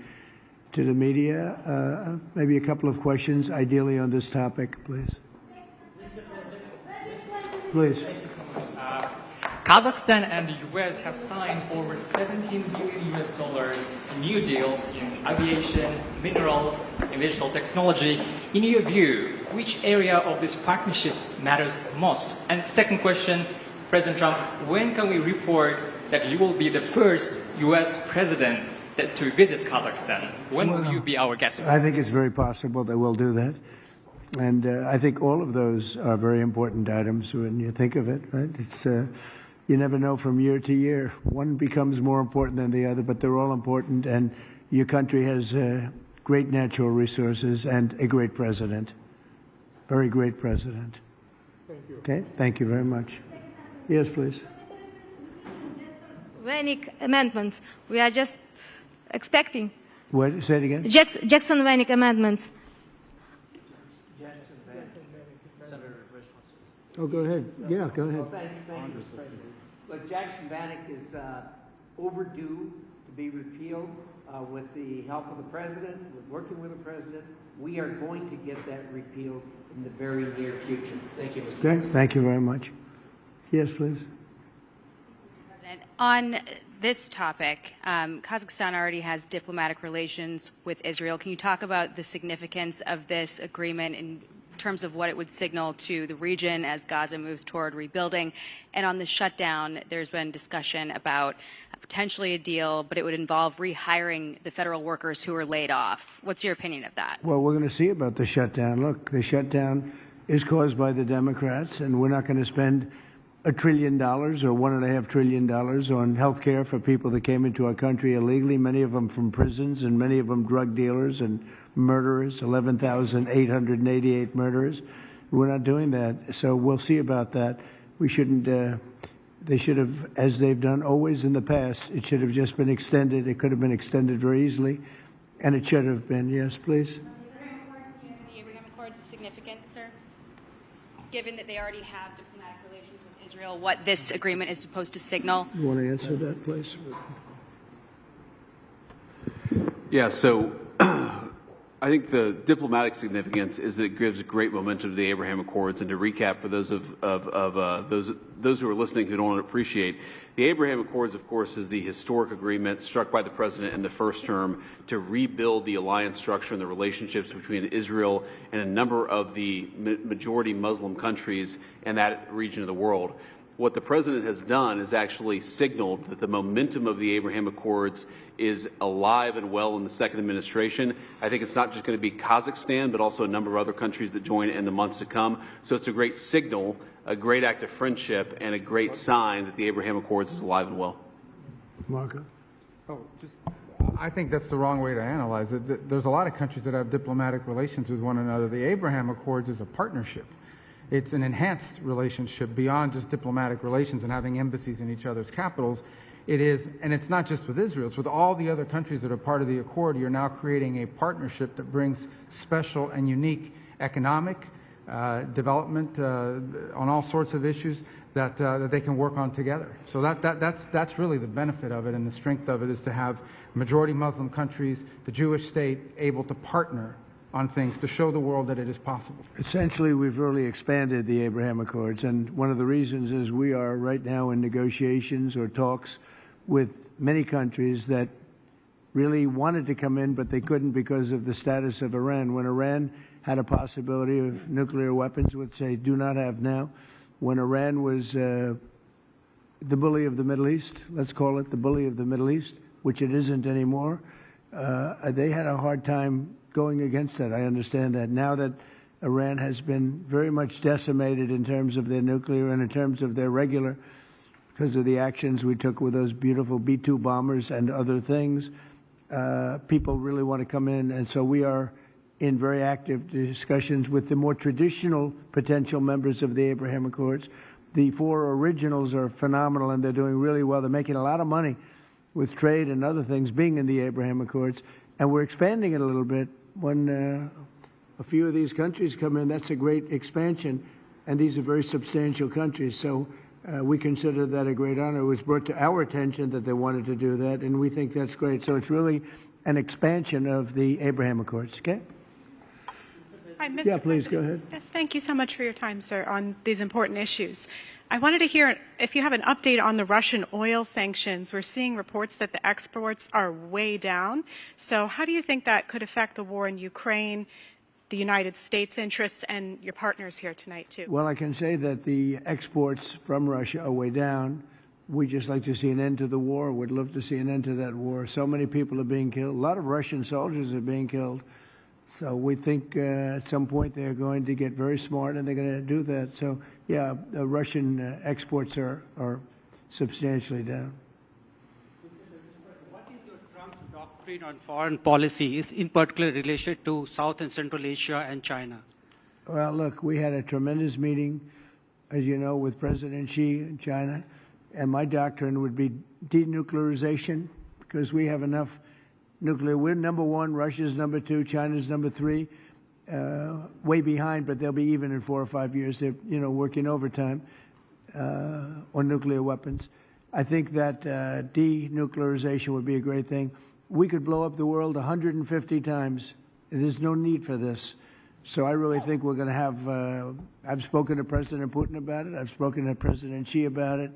to the media, maybe a couple of questions, ideally on this topic, please. Please. Kazakhstan and the US have signed over $17 billion in new deals in aviation, minerals, and digital technology. In your view, which area of this partnership matters most? And second question, President Trump, when can we report that you will be the first US president to visit Kazakhstan? When will you be our guest? I think it's very possible that we'll do that. And I think all of those are very important items when you think of it, right? It's you never know from year to year. One becomes more important than the other, but they're all important. And your country has great natural resources and a great president, very great president. Thank you. Okay, thank you very much. Yes, please. Vanik amendments. We are just expecting. What? Say it again. Jackson Vanik amendments. Oh, go ahead. Yeah, go ahead. Well, thank you, Mr. President. Look, Jackson Vanik is overdue to be repealed with the help of the President, with working with the President. We are going to get that repealed in the very near future. Thank you, Mr. President. Thank you very much. Yes, please. On this topic, Kazakhstan already has diplomatic relations with Israel. Can you talk about the significance of this agreement in terms of what it would signal to the region as Gaza moves toward rebuilding? And on the shutdown, there's been discussion about potentially a deal, but it would involve rehiring the federal workers who were laid off. What's your opinion of that? Well, we're going to see about the shutdown. Look, the shutdown is caused by the Democrats, and we're not going to spend $1 trillion or $1.5 trillion on health care for people that came into our country illegally, many of them from prisons and many of them drug dealers and murderers, 11,888 murderers. We're not doing that, so we'll see about that. We shouldn't, they should have, as they've done always in the past, it should have just been extended. It could have been extended very easily, and it should have been. Yes, please. The Abraham Accords is significant, sir, given that they already have diplomatic relations with Israel, what this agreement is supposed to signal? You want to answer that, please? Yeah, so I think the diplomatic significance is that it gives great momentum to the Abraham Accords. And to recap for those those who are listening who don't appreciate, the Abraham Accords, of course, is the historic agreement struck by the president in the first term to rebuild the alliance structure and the relationships between Israel and a number of the majority Muslim countries in that region of the world. What the president has done is actually signaled that the momentum of the Abraham Accords is alive and well in the second administration. I think it's not just going to be Kazakhstan, but also a number of other countries that join in the months to come. So it's a great signal, a great act of friendship, and a great sign that the Abraham Accords is alive and well. Marco? I think that's the wrong way to analyze it. There's a lot of countries that have diplomatic relations with one another. The Abraham Accords is a partnership. It's an enhanced relationship beyond just diplomatic relations and having embassies in each other's capitals. It is, and it's not just with Israel, it's with all the other countries that are part of the accord. You're now creating a partnership that brings special and unique economic development on all sorts of issues that they can work on together. So that's really the benefit of it, and the strength of it is to have majority Muslim countries, the Jewish state, able to partner on things to show the world that it is possible. Essentially, we've really expanded the Abraham Accords, and one of the reasons is we are right now in negotiations or talks with many countries that really wanted to come in, but they couldn't because of the status of Iran. When Iran had a possibility of nuclear weapons, which they do not have now, when Iran was the bully of the Middle East, let's call it the bully of the Middle East, which it isn't anymore, they had a hard time going against that. I understand that. Now that Iran has been very much decimated in terms of their nuclear and in terms of their regular, because of the actions we took with those beautiful B-2 bombers and other things, people really want to come in. And so we are in very active discussions with the more traditional potential members of the Abraham Accords. The four originals are phenomenal, and they're doing really well. They're making a lot of money with trade and other things being in the Abraham Accords. And we're expanding it a little bit. When a few of these countries come in, that's a great expansion, and these are very substantial countries. So we consider that a great honor. It was brought to our attention that they wanted to do that, and we think that's great. So it's really an expansion of the Abraham Accords. Okay? Hi, Mr. Yeah, please President. go ahead. Yes, thank you so much for your time, sir, on these important issues. I wanted to hear if you have an update on the Russian oil sanctions. We're seeing reports that the exports are way down. So how do you think that could affect the war in Ukraine, the United States' interests, and your partners here tonight, too? Well, I can say that the exports from Russia are way down. We just like to see an end to the war. Would love to see an end to that war. So many people are being killed. A lot of Russian soldiers are being killed. So we think at some point they're going to get very smart and they're going to do that. So, yeah, the Russian exports are substantially down. What is your Trump doctrine on foreign policy, is in particular related to South and Central Asia and China? Well, look, we had a tremendous meeting, as you know, with President Xi in China. And my doctrine would be denuclearization, because we have enough nuclear. We're number one, Russia's number two, China's number three, way behind, but they'll be even in 4 or 5 years. They're, working overtime on nuclear weapons. I think that denuclearization would be a great thing. We could blow up the world 150 times. There's no need for this. So I really think we're going to have, I've spoken to President Putin about it. I've spoken to President Xi about it.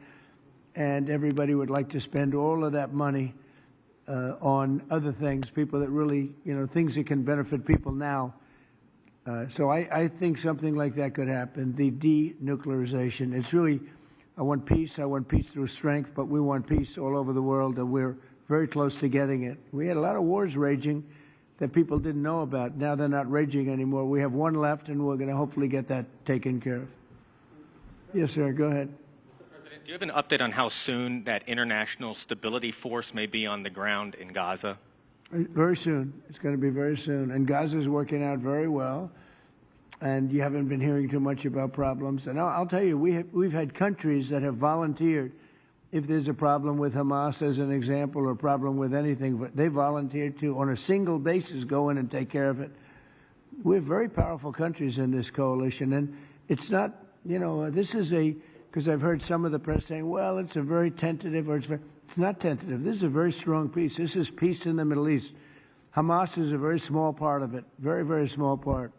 And everybody would like to spend all of that money on other things, people that really, things that can benefit people now. So I think something like that could happen, the denuclearization. It's really, I want peace through strength, but we want peace all over the world, and we're very close to getting it. We had a lot of wars raging that people didn't know about. Now they're not raging anymore. We have one left, and we're going to hopefully get that taken care of. Yes, sir, go ahead. Do you have an update on how soon that international stability force may be on the ground in Gaza? Very soon. It's going to be very soon. And Gaza's working out very well. And you haven't been hearing too much about problems. And I'll tell you, we've had countries that have volunteered. If there's a problem with Hamas, as an example, or a problem with anything, but they volunteered to, on a single basis, go in and take care of it. We have very powerful countries in this coalition. And it's not, this is because I've heard some of the press saying, well, it's a very tentative, or it's not tentative. This is a very strong peace. This is peace in the Middle East. Hamas is a very small part of it, very, very small part.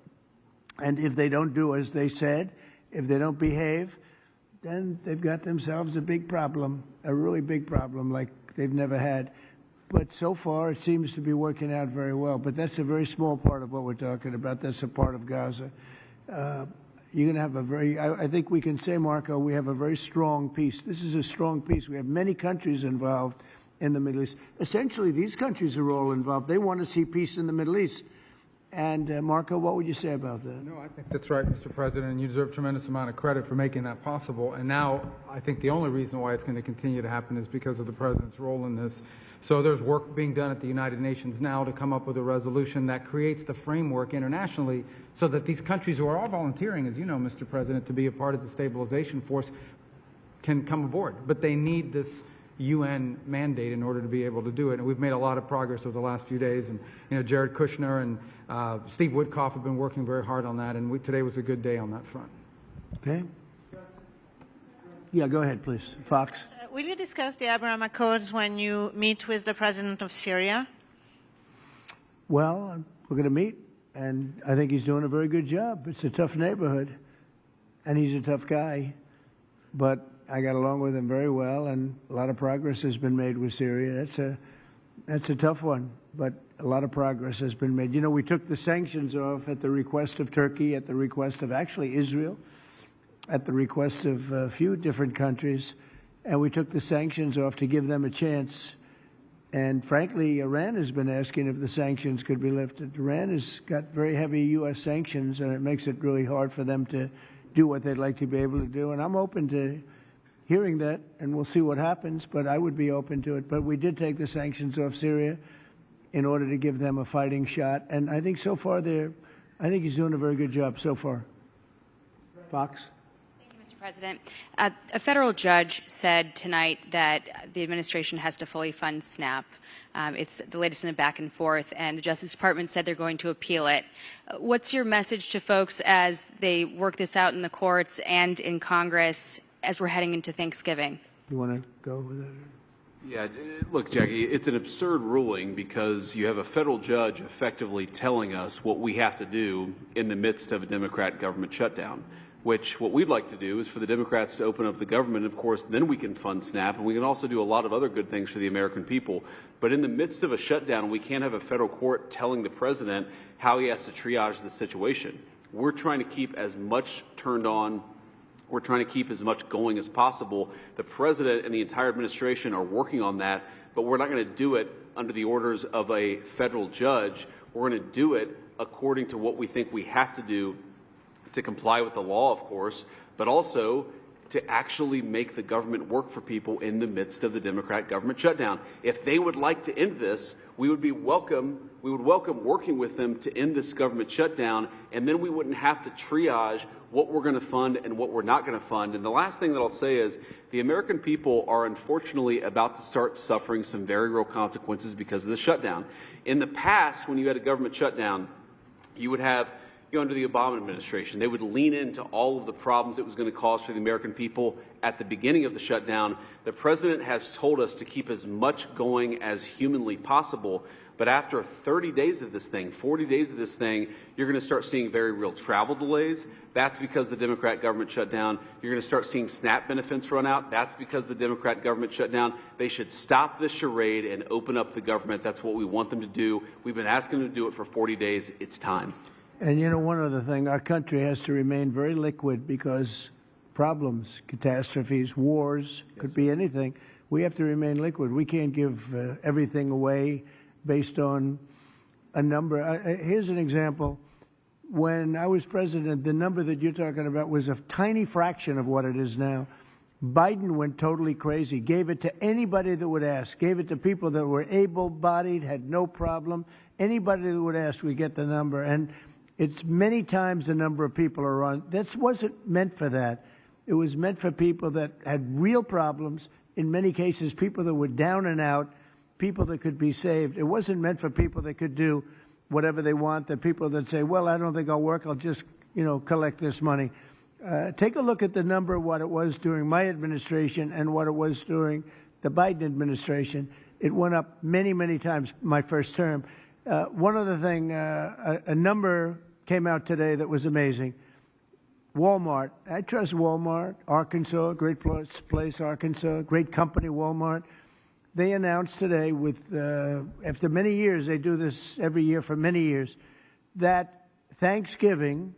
And if they don't do as they said, if they don't behave, then they've got themselves a big problem, a really big problem like they've never had. But so far, it seems to be working out very well. But that's a very small part of what we're talking about. That's a part of Gaza. You're going to have a very, I think we can say, Marco, we have a very strong peace. This is a strong peace. We have many countries involved in the Middle East. Essentially, these countries are all involved. They want to see peace in the Middle East. And, Marco, what would you say about that? No, I think that's right, Mr. President, and you deserve a tremendous amount of credit for making that possible. And now I think the only reason why it's going to continue to happen is because of the President's role in this. So there's work being done at the United Nations now to come up with a resolution that creates the framework internationally so that these countries who are all volunteering, as you know, Mr. President, to be a part of the stabilization force can come aboard. But they need this UN mandate in order to be able to do it. And we've made a lot of progress over the last few days. And, Jared Kushner and Steve Woodcock have been working very hard on that. And today was a good day on that front. Okay. Yeah, go ahead, please. Fox. Will you discuss the Abraham Accords when you meet with the president of Syria? Well, we're going to meet, and I think he's doing a very good job. It's a tough neighborhood, and he's a tough guy. But I got along with him very well, and a lot of progress has been made with Syria. That's a tough one, but a lot of progress has been made. We took the sanctions off at the request of Turkey, at the request of actually Israel, at the request of a few different countries. And we took the sanctions off to give them a chance. And frankly, Iran has been asking if the sanctions could be lifted. Iran has got very heavy U.S. sanctions, and it makes it really hard for them to do what they'd like to be able to do. And I'm open to hearing that, and we'll see what happens, but I would be open to it. But we did take the sanctions off Syria in order to give them a fighting shot. And I think so far I think he's doing a very good job so far. Fox? President, a federal judge said tonight that the administration has to fully fund SNAP. It's the latest in the back and forth, and the Justice Department said they're going to appeal it. What's your message to folks as they work this out in the courts and in Congress as we're heading into Thanksgiving? You want to go with it? Yeah, look, Jackie, it's an absurd ruling because you have a federal judge effectively telling us what we have to do in the midst of a Democrat government shutdown. which what we'd like to do is for the Democrats to open up the government. Of course, then we can fund SNAP, and we can also do a lot of other good things for the American people. But in the midst of a shutdown, we can't have a federal court telling the president how he has to triage the situation. We're trying to keep as much turned on. We're trying to keep as much going as possible. The president and the entire administration are working on that, but we're not going to do it under the orders of a federal judge. We're going to do it according to what we think we have to do to comply with the law, of course, but also to actually make the government work for people in the midst of the Democrat government shutdown. If they would like to end this, we would welcome working with them to end this government shutdown, and then we wouldn't have to triage what we're going to fund and what we're not going to fund. And the last thing that I'll say is the American people are unfortunately about to start suffering some very real consequences because of the shutdown. In the past, when you had a government shutdown, you would have under the Obama administration, they would lean into all of the problems it was going to cause for the American people at the beginning of the shutdown. The president has told us to keep as much going as humanly possible. But after 30 days of this thing, 40 days of this thing, you're going to start seeing very real travel delays. That's because the Democrat government shut down. You're going to start seeing SNAP benefits run out. That's because the Democrat government shut down. They should stop this charade and open up the government. That's what we want them to do. We've been asking them to do it for 40 days. It's time. And you know, one other thing, our country has to remain very liquid because problems, catastrophes, wars, could be anything. We have to remain liquid. We can't give everything away based on a number. Here's an example. When I was president, the number that you're talking about was a tiny fraction of what it is now. Biden went totally crazy, gave it to anybody that would ask, gave it to people that were able-bodied, had no problem. Anybody that would ask, we get the number. And it's many times the number of people are on. This wasn't meant for that. It was meant for people that had real problems, in many cases people that were down and out, people that could be saved. It wasn't meant for people that could do whatever they want, the people that say, well, I don't think I'll work, I'll just, collect this money. Take a look at the number of what it was during my administration and what it was during the Biden administration. It went up many, many times my first term. One other thing, a number came out today that was amazing. Walmart. I trust Walmart. Arkansas, great place, Arkansas, great company, Walmart. They announced today, after many years, they do this every year for many years, that Thanksgiving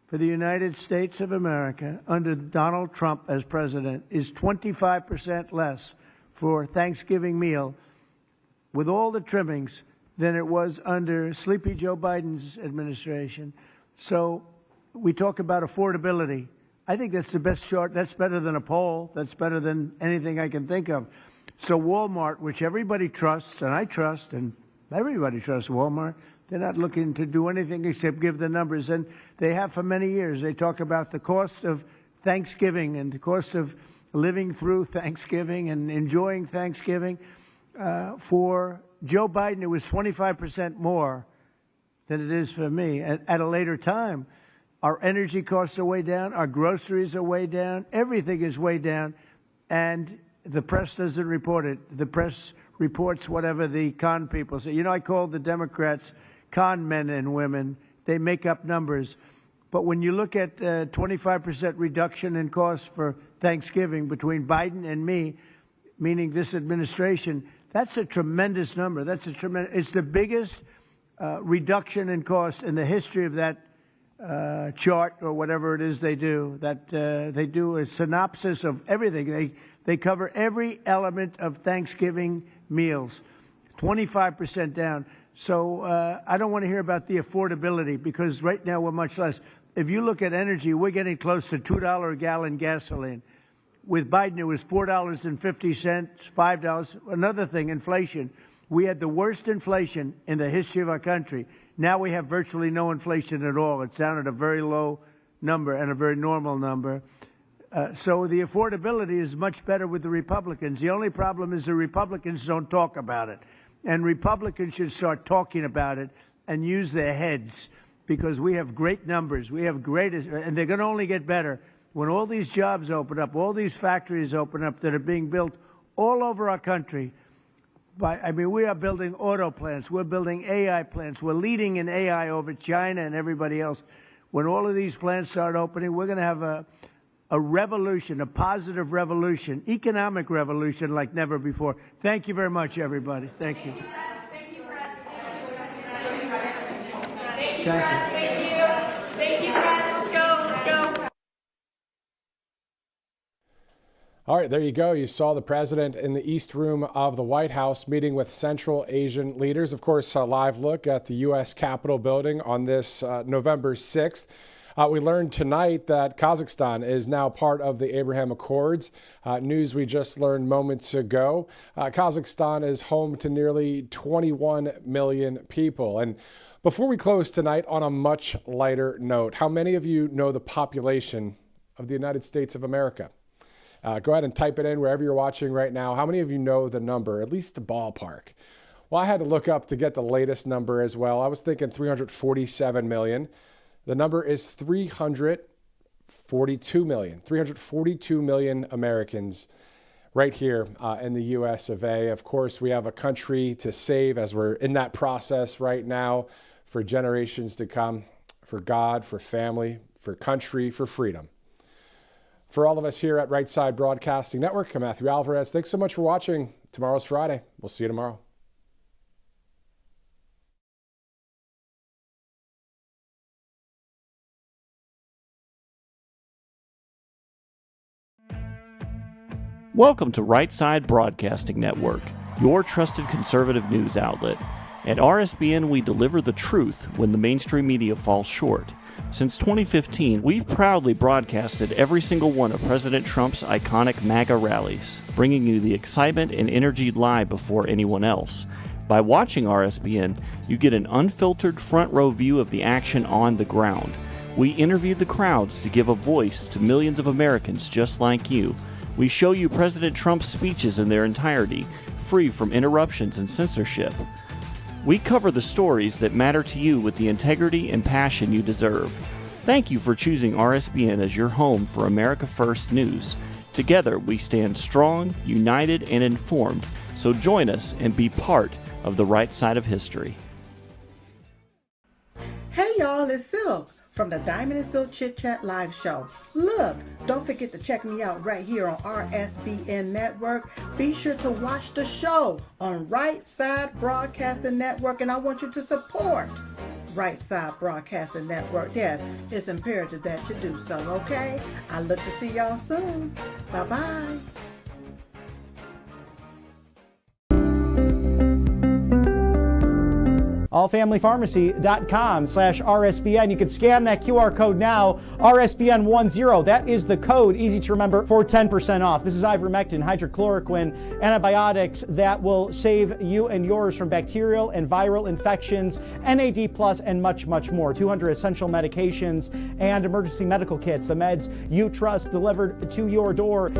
for the United States of America under Donald Trump as president is 25% less for Thanksgiving meal with all the trimmings than it was under Sleepy Joe Biden's administration. So we talk about affordability. I think that's the best chart. That's better than a poll. That's better than anything I can think of. So Walmart, which everybody trusts, and I trust, and everybody trusts Walmart, they're not looking to do anything except give the numbers. And they have for many years. They talk about the cost of Thanksgiving and the cost of living through Thanksgiving and enjoying Thanksgiving. For Joe Biden, it was 25% more than it is for me. At a later time, our energy costs are way down, our groceries are way down, everything is way down, and the press doesn't report it. The press reports whatever the con people say. I call the Democrats con men and women. They make up numbers. But when you look at 25% reduction in costs for Thanksgiving between Biden and me, meaning this administration, that's a tremendous number. It's the biggest reduction in cost in the history of that chart or whatever it is they do. They do a synopsis of everything. They cover every element of Thanksgiving meals, 25% down. So I don't want to hear about the affordability because right now we're much less. If you look at energy, we're getting close to $2 a gallon gasoline. With Biden, it was $4.50, $5. Another thing, inflation. We had the worst inflation in the history of our country. Now we have virtually no inflation at all. It's down at a very low number and a very normal number. So the affordability is much better with the Republicans. The only problem is the Republicans don't talk about it. And Republicans should start talking about it and use their heads because we have great numbers. We have and they're going to only get better. When all these jobs open up, all these factories open up that are being built all over our country, we are building auto plants. We're building AI plants. We're leading in AI over China and everybody else. when all of these plants start opening, we're going to have a revolution, a positive revolution, economic revolution like never before. Thank you very much, everybody. Thank you. Thank you, Press. Thank you, Press. Let's go. All right, there you go. You saw the president in the East Room of the White House meeting with Central Asian leaders. Of course, a live look at the U.S. Capitol building on this November 6th. We learned tonight that Kazakhstan is now part of the Abraham Accords. News we just learned moments ago. Kazakhstan is home to nearly 21 million people. And before we close tonight, on a much lighter note, how many of you know the population of the United States of America? Go ahead and type it in wherever you're watching right now. How many of you know the number, at least the ballpark? Well, I had to look up to get the latest number as well. I was thinking 347 million. The number is 342 million. 342 million Americans right here in the U.S. of A. Of course, we have a country to save as we're in that process right now for generations to come, for God, for family, for country, for freedom. For all of us here at Right Side Broadcasting Network, I'm Matthew Alvarez. Thanks so much for watching. Tomorrow's Friday. We'll see you tomorrow. Welcome to Right Side Broadcasting Network, your trusted conservative news outlet. At RSBN, we deliver the truth when the mainstream media falls short. Since 2015, we've proudly broadcasted every single one of President Trump's iconic MAGA rallies, bringing you the excitement and energy live before anyone else. By watching RSBN, you get an unfiltered front row view of the action on the ground. We interview the crowds to give a voice to millions of Americans just like you. We show you President Trump's speeches in their entirety, free from interruptions and censorship. We cover the stories that matter to you with the integrity and passion you deserve. Thank you for choosing RSBN as your home for America First News. Together, we stand strong, united, and informed. So join us and be part of the right side of history. Hey y'all, it's Silk from the Diamond and Silk Chit Chat live show. Look, don't forget to check me out right here on RSBN Network. Be sure to watch the show on Right Side Broadcasting Network, and I want you to support Right Side Broadcasting Network. Yes, it's imperative that you do so, okay? I look to see y'all soon. Bye-bye. allfamilypharmacy.com/RSBN. You can scan that QR code now, RSBN10. That is the code, easy to remember, for 10% off. This is ivermectin, hydrochloroquine, antibiotics that will save you and yours from bacterial and viral infections, NAD+, and much, much more. 200 essential medications and emergency medical kits, the meds you trust delivered to your door.